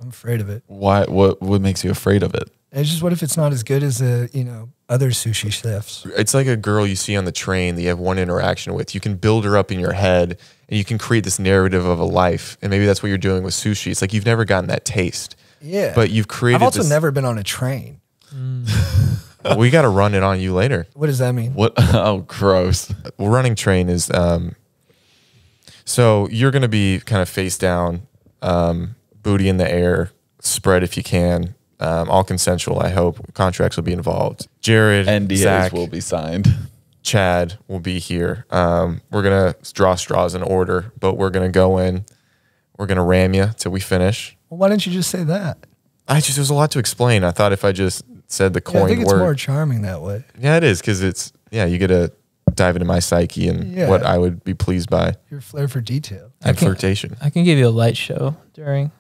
I'm afraid of it. Why? What makes you afraid of it? It's just, what if it's not as good as other sushi chefs? It's like a girl you see on the train that you have one interaction with. You can build her up in your head and you can create this narrative of a life. And maybe that's what you're doing with sushi. It's like you've never gotten that taste. Yeah. But you've created I've also never been on a train. We got to run it on you later. What does that mean? What? Oh, gross. Well, running train is, so you're going to be kind of face down, booty in the air, spread if you can. All consensual, I hope. Contracts will be involved. Jared, NDAs Zach, will be signed. Chad will be here. We're going to draw straws in order, but we're going to go in. We're going to ram you till we finish. Well, why didn't you just say that? There's a lot to explain. I thought if I just said the I coined think it's word. more charming that way. Yeah, it is because you get to dive into my psyche and what I would be pleased by. Your flair for detail. And flirtation. I can give you a light show during.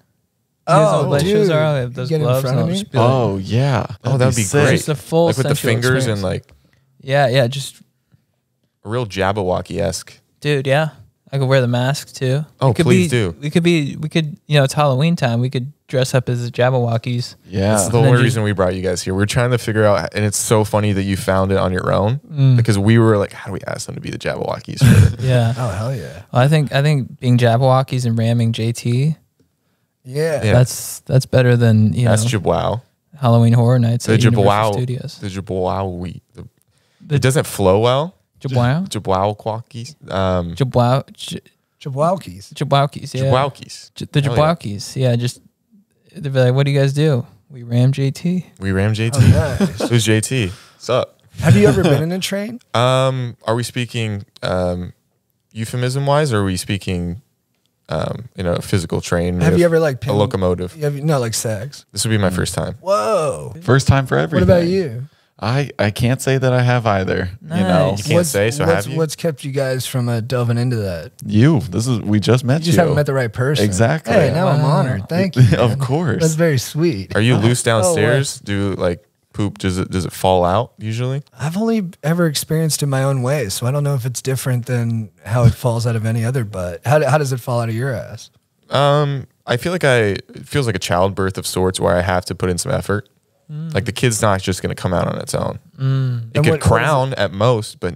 Light shows are. I have those get in gloves. front And of I'll me? just be like, Oh yeah. That'd be sick. great. just a full Like with the sensual fingers experience. and like Yeah, just a real Jabberwocky-esque. dude. Yeah, I could wear the mask too. Oh, It could please be, do. We could. It's Halloween time. We could dress up as Jabberwockies. Yeah. That's the And then only just- reason we brought you guys here. We're trying to figure out, and it's so funny that you found it on your own Mm. because we were like, how do we ask them to be the Jabberwockies? Yeah. Oh, hell yeah. Well, I think being Jabberwockies and ramming JT. Yeah. Yeah. That's better than That's Jabwow. Halloween Horror Nights The at Universal Jabwow. Studios. The Jabwow. It doesn't flow well. Jabwow. Jabwowquockies. Jabwowkies. Jabwowkies. Yeah. Jabwowkies. The Hell yeah. Jabwowkies. Yeah. Just they'd be like, "What do you guys do?" We ram JT. We ram JT. Oh, nice. Who's JT? What's up? Have you ever been in a train? Are we speaking euphemism wise, or are we speaking a physical train? Have with you ever a locomotive? No, like sex. This would be my first time. Whoa. First time for everything. What about you? I can't say that I have either. You know, Nice. You can't say, so have you? What's kept you guys from delving into that? we just met You just haven't met the right person. Exactly. Hey, now I'm Wow. honored. Thank you. Of man. course. That's very sweet. Are you loose downstairs? Do like poop? Does it fall out usually? I've only ever experienced it my own way, so I don't know if it's different than how it falls out of any other butt. How does it fall out of your ass? I feel like it feels like a childbirth of sorts where I have to put in some effort. Like the kid's not just going to come out on its own. It And could what is crown at most, but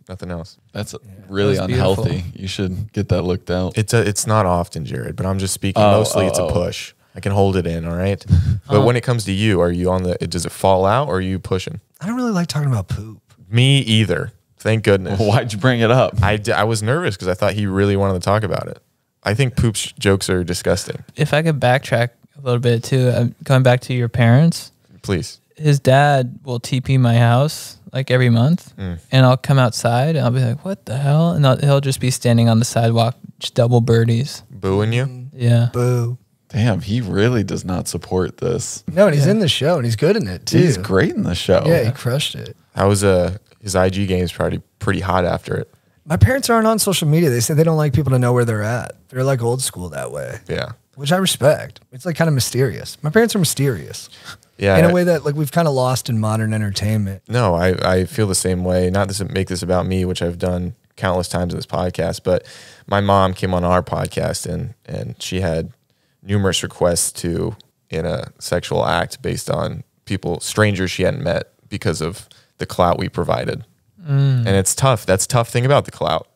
nothing else. That's really That's unhealthy. beautiful. You should get that looked out. It's not often, Jared, but I'm just speaking Oh, mostly. It's a oh. push. I can hold it in, all right. But when it comes to you, are you on the? Does it fall out, or are you pushing? I don't really like talking about poop. Me either. Thank goodness. Why'd you bring it up? I was nervous because I thought he really wanted to talk about it. I think poop jokes are disgusting. If I could backtrack a little bit too, going back to your parents. Please. His dad will TP my house like every month, and I'll come outside and I'll be like, "What the hell?" And he'll just be standing on the sidewalk, just double birdies. Booing you? Yeah. Boo. Damn, he really does not support this. No, and he's in the show and he's good in it too. He's great in the show. Yeah, he crushed it. How was his IG game's probably pretty hot after it. My parents aren't on social media. They say they don't like people to know where they're at. They're like old school that way, Yeah. which I respect. It's like kind of mysterious. My parents are mysterious Yeah. in a way that like we've kind of lost in modern entertainment. No, I feel the same way. Not to make this about me, which I've done countless times in this podcast, but my mom came on our podcast and she had numerous requests to in a sexual act based on strangers she hadn't met because of the clout we provided. And it's tough. That's a tough thing about the clout.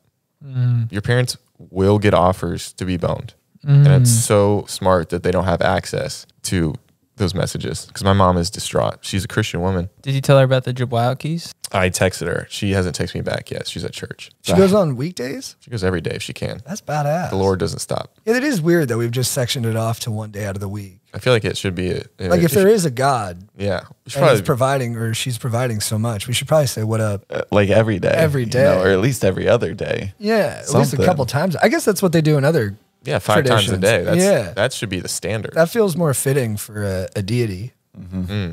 Your parents will get offers to be boned. And it's so smart that they don't have access to those messages because my mom is distraught. She's a Christian woman. Did you tell her about the Jabwowkies? I texted her. She hasn't texted me back yet. She's at church. She goes on weekdays? She goes every day if she can. That's badass. The Lord doesn't stop. Yeah, it is weird that we've just sectioned it off to one day out of the week. I feel like it should be. Like if there is a God yeah, we should and he's probably, providing or she's providing so much, we should probably say what up. Like every day. Every you day. know, or at least every other day. Yeah, at least a Something. couple times. I guess that's what they do in other 5 times a traditions. day. Yeah. That should be the standard. That feels more fitting for a deity.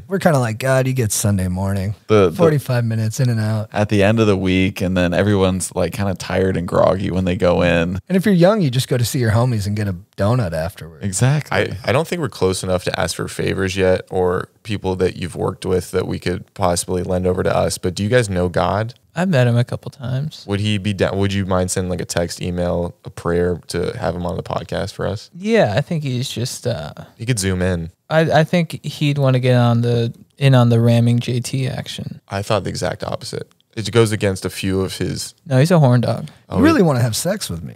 We're kind of like, God, you get Sunday morning, The- 45 minutes in and out. At the end of the week, and then everyone's like kind of tired and groggy when they go in. And if you're young, you just go to see your homies and get a donut afterwards. Exactly. I don't think we're close enough to ask for favors yet, or people that you've worked with that we could possibly lend over to us. But do you guys know God? I've met him a couple times. Would he be down? Would you mind sending like a text, email, a prayer to have him on the podcast for us? Yeah, I think he's just. He could zoom in. I think he'd want to get on the ramming JT action. I thought the exact opposite. It goes against a few of his. No, he's a horn dog. You really want to have sex with me?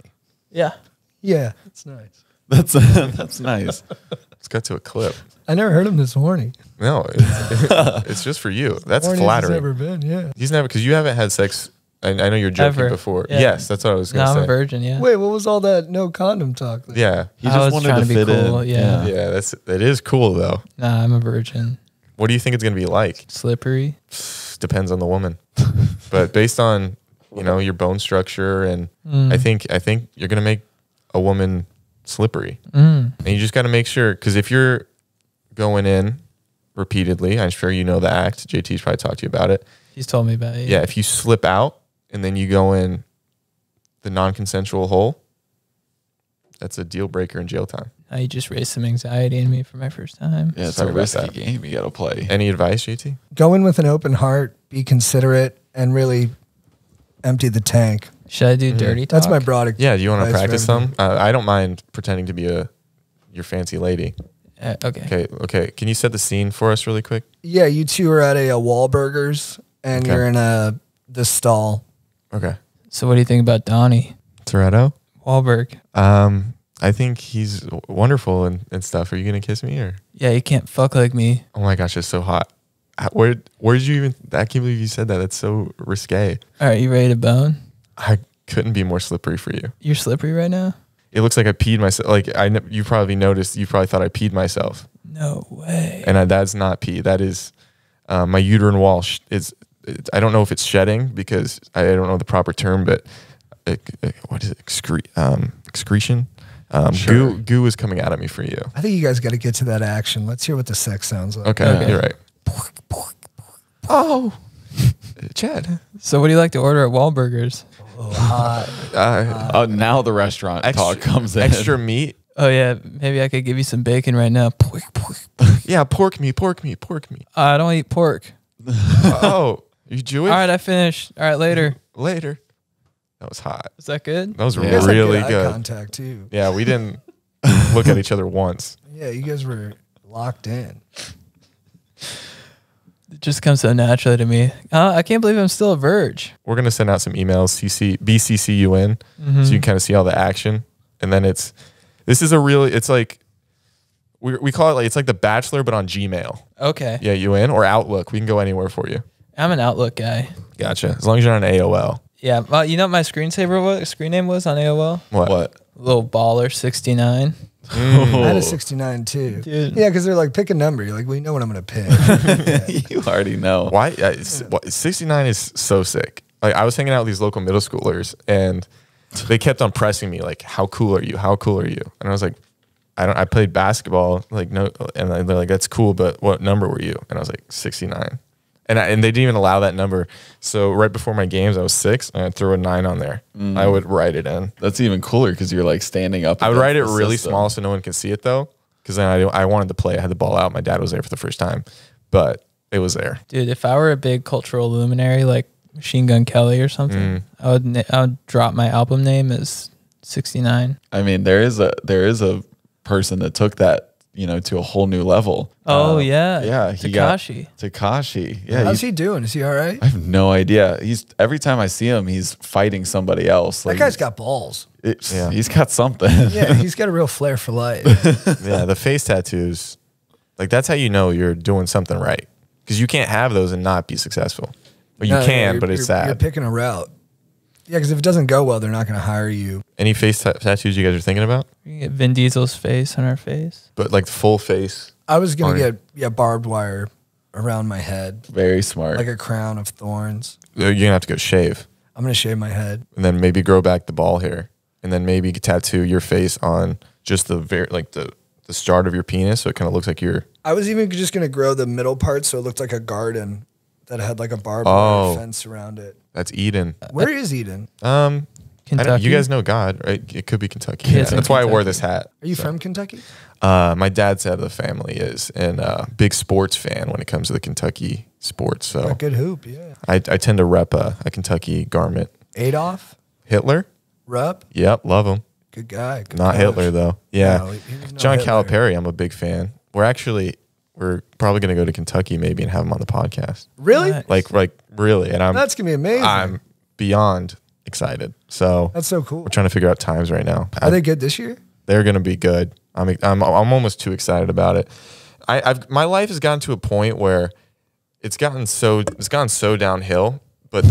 Yeah. Yeah, that's nice. That's nice. Let's cut to a clip. I never heard him this horny. No, it's just for you. That's Horniest he's flattering. ever been, yeah. He's never, because you haven't had sex. I know you're joking Ever. before. Yeah. Yes, that's what I was No, going to I'm say. a virgin. Yeah. Wait, what was all that no condom talk? Then? Yeah, He I just was wanted trying to to be fit cool, in. yeah. yeah, that is cool though. Nah, I'm a virgin. What do you think it's going to be like? Slippery. Depends on the woman, but based on your bone structure, and I think you're going to make a woman slippery, and you just got to make sure, because if you're going in repeatedly, I'm sure you know the act. JT's probably talked to you about it. He's told me about it. Yeah, if you slip out and then you go in the non-consensual hole, that's a deal breaker in jail time. You just raised some anxiety in me for my first time. Yeah, it's Sorry a about risky that. game you got to play. Any advice, JT? Go in with an open heart, be considerate, and really empty the tank. Should I do dirty talk? That's my broad. Yeah, do you want to advice for practice everybody. some? I don't mind pretending to be your fancy lady. Okay. Okay. Can you set the scene for us really quick? Yeah, you two are at a Wahlburgers, and Okay. you're in the stall. Okay. So what do you think about Donnie Toretto? Wahlberg? I think he's wonderful and stuff. Are you going to kiss me or? Yeah, you can't fuck like me. Oh my gosh, it's so hot. Where did you even, I can't believe you said that. That's so risque. All right, you ready to bone? I couldn't be more slippery for you. You're slippery right now? It looks like I peed myself. Like you probably noticed, you probably thought I peed myself. No way. And that's not pee. That is my uterine wall. I don't know if it's shedding because I don't know the proper term, but what is it? Excretion. Sure. Goo is coming out at me for you. I think you guys got to get to that action. Let's hear what the sex sounds like. Okay, you're right. Oh, Chad. So what do you like to order at Wahlburgers? Oh, now the restaurant talk comes in. Extra meat. Oh yeah, maybe I could give you some bacon right now. Yeah, pork me. I don't eat pork. Oh, you Jewish? All right, I finished. All right, later. Later. That was hot. Is that good? That was You guys had really eye good. contact too. Yeah, we didn't look at each other once. Yeah, you guys were locked in. It just comes so naturally to me. I can't believe I'm still a virgin. We're gonna send out some emails, BCC you in, so you can kind of see all the action. And then it's like we call it like it's like The Bachelor but on Gmail. Okay. Yeah, you in or Outlook. We can go anywhere for you. I'm an Outlook guy. Gotcha. As long as you're on AOL. Yeah. Well, you know what my screen name was on AOL? What? Little Baller 69. I had a 69 too. Dude. Yeah, because they're like, pick a number. You're like, we know what I'm going to pick. You already know. Why? 69 is so sick. Like I was hanging out with these local middle schoolers, and they kept on pressing me like, "How cool are you? How cool are you?" And I was like, I played basketball. Like no, and they're like, "That's cool, but what number were you?" And I was like, 69. And they didn't even allow that number. So right before my games, I was 6, and I'd throw a 9 on there. I would write it in. That's even cooler because you're like standing up. I would write it against the really system. small so no one can see it though, because then I wanted to play. I had the ball out. My dad was there for the first time, but it was there. Dude, if I were a big cultural luminary like Machine Gun Kelly or something, I would drop my album name as 69. I mean, there is a person that took that, to a whole new level. Oh yeah. Yeah, he got Tekashi. Tekashi. Yeah, How's he doing? Is he all right? I have no idea. Every time I see him, he's fighting somebody else. That guy's got balls. Yeah. He's got something. Yeah, he's got a real flair for life. Yeah, the face tattoos, like that's how you know you're doing something right, because you can't have those and not be successful. Well, you No, can, you're- but it's you're sad. picking a route. Yeah, because if it doesn't go well, they're not going to hire you. Any face tattoos you guys are thinking about? We can get Vin Diesel's face on our face. But like the full face. I was going Fine. to get barbed wire around my head, Very smart. like a crown of thorns. You're gonna have to go shave, I'm going to shave my head. and then maybe grow back the ball hair, and then maybe tattoo your face on just the the start of your penis, so it kind of looks like you're. I was even just gonna grow the middle part so it looked like a garden that had like a barbed wire fence around it. That's Eden. Where is Eden? Kentucky. You guys know God, right? It could be Kentucky. Yeah, Yeah, it's in that's why I wore Kentucky. this hat. Are you from Kentucky? My dad's side of the family is, and big sports fan when it comes to the Kentucky sports. So A good hoop, yeah. I tend to rep a Kentucky garment. Adolf, Hitler? Rupp, Yep, love him. good guy. Good Not coach. Hitler though. Yeah, No, he was no John Hitler. Calipari. I'm a big fan. We're probably gonna go to Kentucky maybe and have him on the podcast. Really? Nice. Like really, and That's gonna be amazing. I'm beyond excited. So That's so cool. we're trying to figure out times right now. Are they good this year? They're gonna be good. I'm almost too excited about it. My life has gotten to a point where it's gone so downhill. But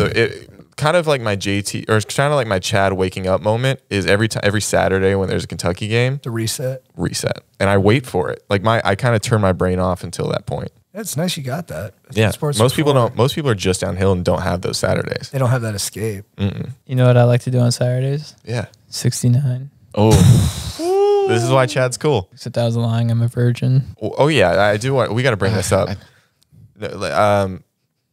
kind of like my JT or kind of like my Chad waking up moment is every Saturday when there's a Kentucky game, The reset. and I wait for it. Like I kind of turn my brain off until that point. That's nice you got that. That's Yeah, what sports most are people for. don't. Most people are just downhill and don't have those Saturdays. They don't have that escape. You know what I like to do on Saturdays? Yeah. 69. Oh, This is why Chad's cool. Except I was lying. I'm a virgin. Oh yeah, I do want. We got to bring this up.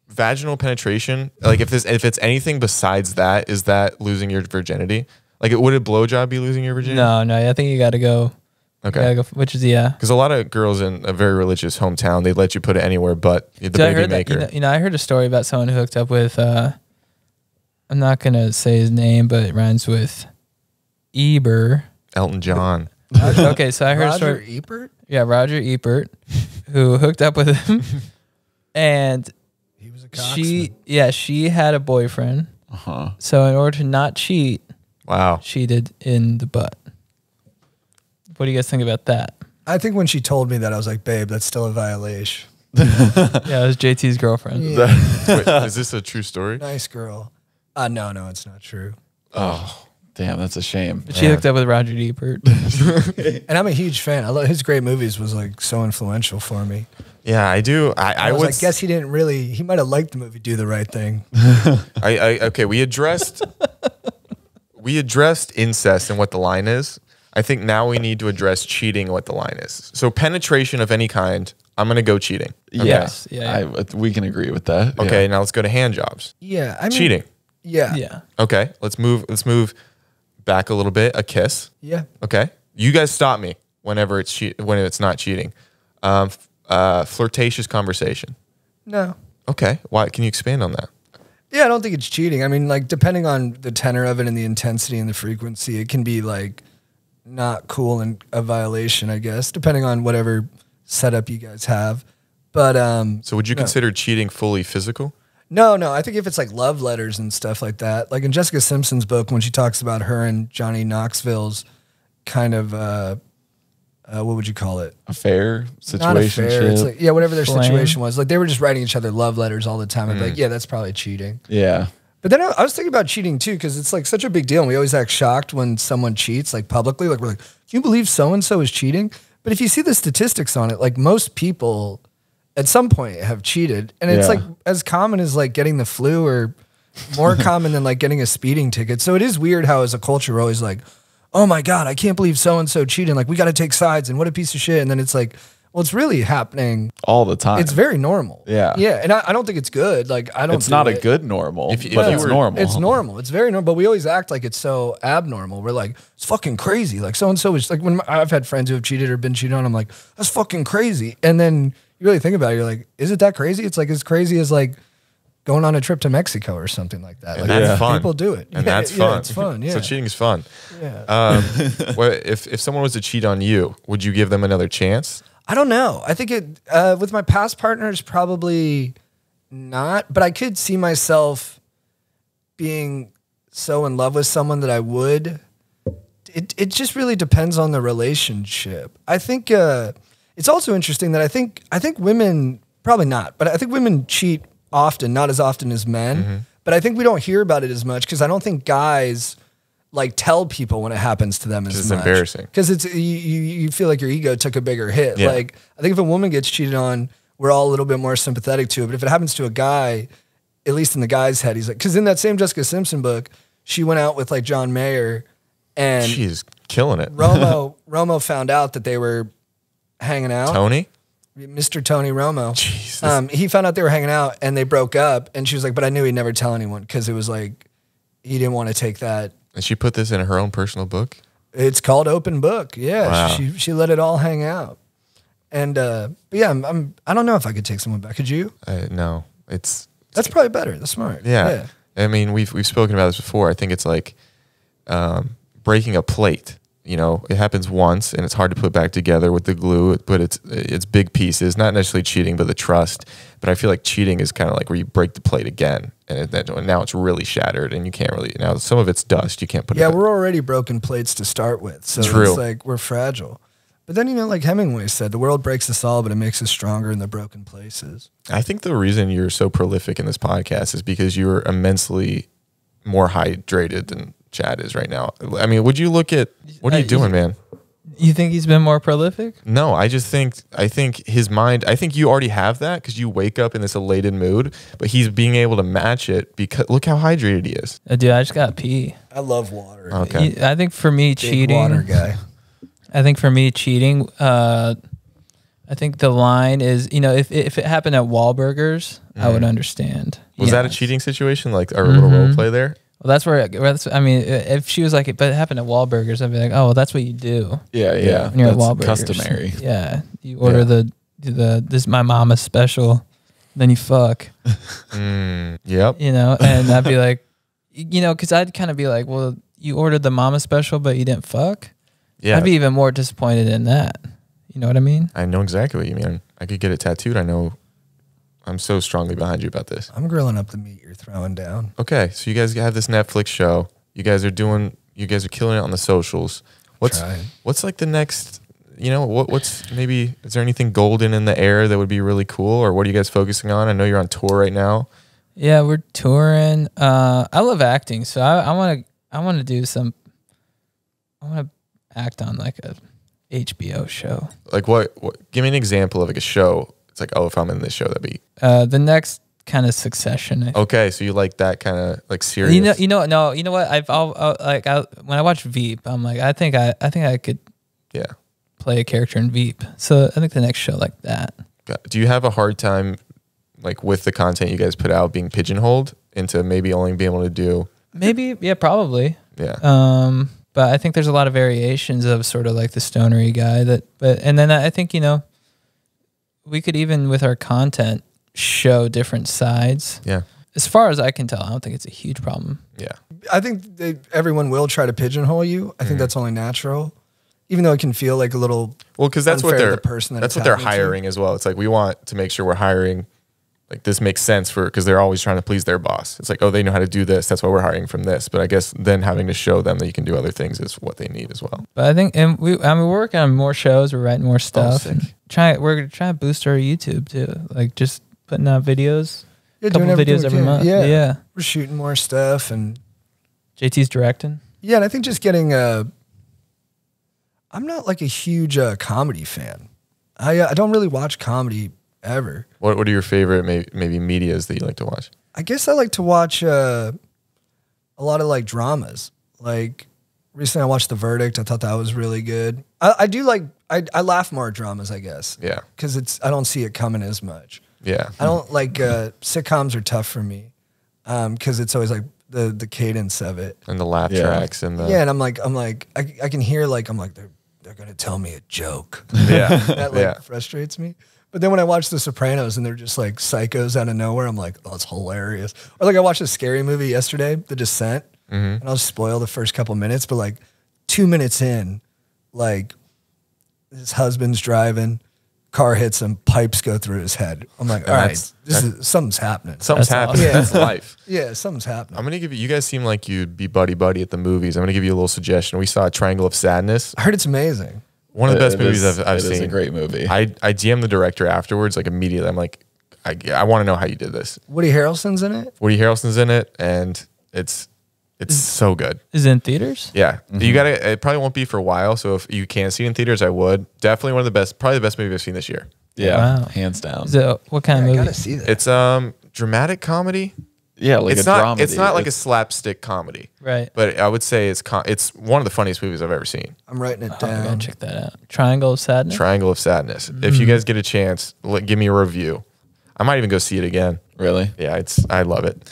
Vaginal penetration. Like if it's anything besides that, is that losing your virginity? Like would a blowjob be losing your virginity? No, I think you got to go. Okay. You gotta go, which is Because a lot of girls in a very religious hometown, they let you put it anywhere but the So I baby heard maker. that. I heard a story about someone who hooked up with. I'm not gonna say his name, but it rhymes with Eber. Elton John. Okay, so I heard a Roger story. Ebert? Yeah, Roger Ebert, who hooked up with him, and He was a cocksman. she had a boyfriend. uh-huh. So in order to not cheat, Wow. cheated in the butt. What do you guys think about that? I think when she told me that, I was like, babe, that's still a violation. Yeah, it was JT's girlfriend. Yeah. Wait, is this a true story? Nice girl. No, it's not true. Oh, damn, that's a shame. But she hooked up with Roger Ebert. And I'm a huge fan. I love his great movies was like so influential for me. Yeah, I do. I was would like, guess he didn't really, he might have liked the movie Do the Right Thing. Okay, we addressed incest and what the line is. I think now we need to address cheating and what the line is. So penetration of any kind, I'm gonna go cheating. Okay. Yes, yeah. We can agree with that. Okay, Yeah. now let's go to hand jobs. Yeah. I mean, Cheating. Yeah. Yeah. Okay, let's move back a little bit. A kiss. Yeah. Okay, you guys stop me whenever when it's not cheating. Flirtatious conversation. No. Okay, why? Can you expand on that? Yeah, I don't think it's cheating. I mean, like, depending on the tenor of it and the intensity and the frequency, it can be like not cool and a violation, I guess, depending on whatever setup you guys have. But So would you No. consider cheating fully physical? no, I think if it's like love letters and stuff like that, like in Jessica Simpson's book, when she talks about her and Johnny Knoxville's kind of, what would you call it? Affair, Not situation. affair. It's like, yeah, whatever their Flame. situation was. Like they were just writing each other love letters all the time. I'd be like, yeah, that's probably cheating. Yeah. But then I was thinking about cheating too, because it's like such a big deal. And we always act shocked when someone cheats, like publicly. Like we're like, can you believe so and so is cheating? But if you see the statistics on it, like most people at some point have cheated, and it's Yeah. like as common as like getting the flu, or more common than like getting a speeding ticket. So it is weird how as a culture we're always like, oh my god, I can't believe so and so cheating. Like we got to take sides, and what a piece of shit. And then it's like, well, it's really happening. All the time. It's very normal. Yeah. yeah, and I don't think it's good. Like I don't. It's do not a it. good normal, If you but it's were- normal. It's normal. It's very normal. But we always act like it's so abnormal. We're like, it's fucking crazy. Like so and so is like when I've had friends who have cheated or been cheated on. I'm like, that's fucking crazy. And then you really think about it. You're like, is it that crazy? It's like as crazy as like going on a trip to Mexico or something like that. And Like that's fun. people do it, And Yeah, that's fun. Yeah, it's fun. Yeah. So cheating is fun. Yeah. Well, if someone was to cheat on you, would you give them another chance? I don't know. I think it with my past partners probably not, but I could see myself being so in love with someone that I would. It just really depends on the relationship. I think it's also interesting that I think women probably not, but I think women cheat often, not as often as men. But I think we don't hear about it as much because I don't think guys like tell people when it happens to them as it's much. embarrassing. Because it's you feel like your ego took a bigger hit. Yeah. Like I think if a woman gets cheated on, we're all a little bit more sympathetic to it. But if it happens to a guy, at least in the guy's head, he's like, because in that same Jessica Simpson book, she went out with like John Mayer, and She's killing it. Romo found out that they were hanging out. Tony? Mr. Tony Romo. Jesus. He found out they were hanging out and they broke up. And she was like, but I knew he'd never tell anyone because it was like, he didn't want to take that. And she put this in her own personal book? It's called Open Book. Yeah. Wow. She let it all hang out. And, but yeah, I don't know if I could take someone back. Could you? No. That's probably better. That's smart. Yeah. I mean, we've spoken about this before. I think it's like breaking a plate. You know, it happens once and it's hard to put back together with the glue, but it's big pieces, not necessarily cheating, but the trust. But I feel like cheating is kind of like where you break the plate again and now it's really shattered and you can't really, now some of it's dust. You can't put it back. We're already broken plates to start with. So True. It's like we're fragile. But then, you know, like Hemingway said, the world breaks us all, but it makes us stronger in the broken places. I think the reason you're so prolific in this podcast is because you're immensely more hydrated than Chad is right now. I mean, would you look at, what are you doing, man? You think he's been more prolific? No, I think his mind, I think you already have that because you wake up in this elated mood, but he's being able to match it because look how hydrated he is. Dude, I just got pee. I love water. Okay. I think for me, Big cheating. water guy. I think for me, cheating. I think the line is, you know, if it happened at Wahlburgers, I would understand. Was that a Yes. cheating situation? Like our little role play there? Well, that's where. I mean, if she was like, but it happened at Wahlburgers, I'd be like, oh, well, that's what you do Yeah. when you're at That's Wahlburgers. customary. Yeah, you order the this is my mama's special, then you fuck. Yep. You know, and I'd be like, you know, because I'd kind of be like, well, you ordered the mama special, but you didn't fuck. Yeah. I'd be even more disappointed in that. You know what I mean? I know exactly what you mean. I could get it tattooed. I know. I'm so strongly behind you about this. I'm grilling up the meat you're throwing down. Okay, so you guys have this Netflix show. You guys are killing it on the socials. Trying. What's like the next, you know, what's maybe, is there anything golden in the air that would be really cool, or what are you guys focusing on? I know you're on tour right now. Yeah, we're touring. I love acting, so I want to do some. I want to act on like a HBO show. Like what? Give me an example of like a show. It's like, oh, if I'm in this show, that'd be The next kind of Succession. okay. So you like that kind of like serious? You know what? When I watch Veep, I'm like, I think I could Yeah. play a character in Veep. So I think the next show like that. Do you have a hard time, like with the content you guys put out, being pigeonholed into maybe only being able to do? Maybe, yeah, probably. Yeah. But I think there's a lot of variations of sort of like the stonery guy and then I think, you know, we could even with our content show different sides. Yeah. As far as I can tell, I don't think it's a huge problem. Yeah. I think everyone will try to pigeonhole you. I think that's only natural, even though it can feel like a little. Well, because that's what unfair to they're the person that that's it's what they're happening to. hiring as well. It's like we want to make sure we're hiring. Like this makes sense because they're always trying to please their boss. It's like, oh, they know how to do this. That's why we're hiring from this. But I guess then having to show them that you can do other things is what they need as well. But I think, and we're working on more shows. We're writing more stuff. sick. And we're gonna try to boost our YouTube too. Like just putting out videos, Yeah, couple doing everything videos we every can. month. Yeah. Yeah. We're shooting more stuff and JT's directing. yeah, and I think just getting I'm not like a huge comedy fan. I don't really watch comedy ever. What are your favorite maybe medias that you like to watch? I guess I like to watch a lot of like dramas. Like recently I watched The Verdict. I thought that was really good. I do like, I laugh more at dramas, I guess. Yeah. Because I don't see it coming as much. Yeah. I don't like, sitcoms are tough for me. Because it's always like the cadence of it. And the laugh Yeah. tracks and the Yeah, and I'm like, I can hear like, I'm like, they're gonna tell me a joke. yeah. That like yeah. frustrates me. But then when I watch The Sopranos and they're just like psychos out of nowhere, I'm like, oh, it's hilarious. Or like I watched a scary movie yesterday, The Descent, and I'll spoil the first couple minutes, but like 2 minutes in, like his husband's driving, car hits him, pipes go through his head. I'm like, all right, something's happening. Something's That's happening. awesome. It's life. Yeah, something's happening. I'm gonna give you guys seem like you'd be buddy at the movies. I'm gonna give you a little suggestion. We saw Triangle of Sadness. I heard it's amazing. One of the best It movies is- I've it seen. is a great movie. I DM'd the director afterwards, like immediately. I'm like, I want to know how you did this. Woody Harrelson's in it. Woody Harrelson's in it, and it's so good. Is it in theaters? Yeah, you gotta. It probably won't be for a while. So if you can't see it in theaters, I would definitely one of the best, probably the best movie I've seen this year. Yeah, Wow. hands down. Is it, what kind I of gotta movie? see that. It's dramatic comedy. Yeah, like it's a not. drama. It's not like a slapstick comedy, Right. but I would say it's one of the funniest movies I've ever seen. I'm writing it Oh, I gotta down. check that out. Triangle of Sadness. Triangle of Sadness. If you guys get a chance, give me a review. I might even go see it again. really. Yeah, I love it.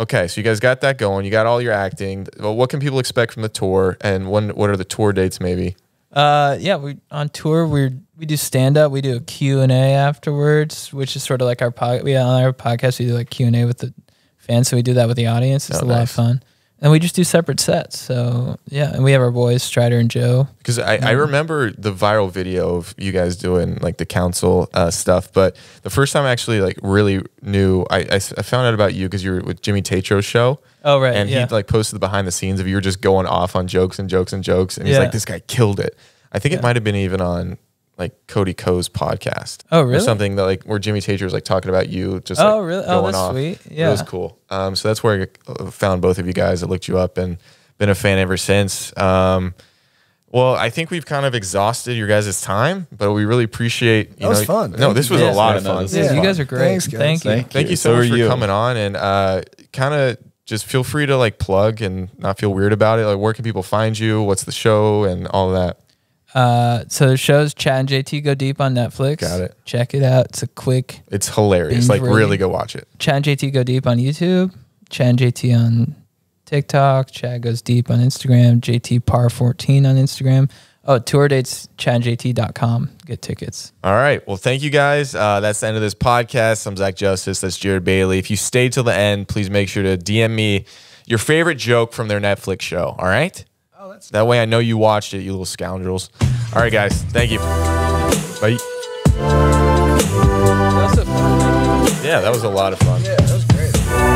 Okay, so you guys got that going. You got all your acting. Well, what can people expect from the tour, and what are the tour dates? Maybe. Yeah, we on tour. We do stand up. We do a Q&A afterwards, which is sort of like our on our podcast. We do like Q&A with the fans, so we do that with the audience. It's Oh, a lot of nice. fun. And we just do separate sets. So yeah, and we have our boys Strider and Joe. Because I remember the viral video of you guys doing like the council stuff, but the first time I actually like really knew, I found out about you because you were with Jimmy Tatro's show. Oh right, And yeah. he like posted the behind the scenes of you were just going off on jokes and jokes and jokes. And he's Yeah. like, this guy killed it. I think it might have been even on like Cody Ko's podcast. Oh, Or really? something that like where Jimmy Tatro was like talking about you just Oh, like, really? Oh, going that's off. sweet. It Yeah. was cool. So that's where I found both of you guys. I looked you up and been a fan ever since. Well, I think we've kind of exhausted your guys' time, but we really appreciate. That was fun. No, Thank this you. was a Yeah. lot Yeah, of no, fun. this Yeah, is you fun. guys are great. Thanks, guys. Thank you. Thank you So so much are for you. coming on, and kind of just feel free to like plug and not feel weird about it. Like, where can people find you? What's the show and all of that? So the show's Chad and JT Go Deep on Netflix. Got it. Check it out. It's a quick It's hilarious. Binge Like, worthy. really go watch it. Chad and JT Go Deep on YouTube. Chad and JT on TikTok. Chad Goes Deep on Instagram. JT Par 14 on Instagram. Oh, tour dates, chadandjt.com. Get tickets. All right. Well, thank you guys. That's the end of this podcast. I'm Zach Justice. That's Jared Bailey. If you stayed till the end, please make sure to DM me your favorite joke from their Netflix show. All right? Oh, that's That way I know you watched it, you little scoundrels. All right, guys. Thank you. Bye. That's a fun. Yeah, that was a lot of fun. yeah, that was great.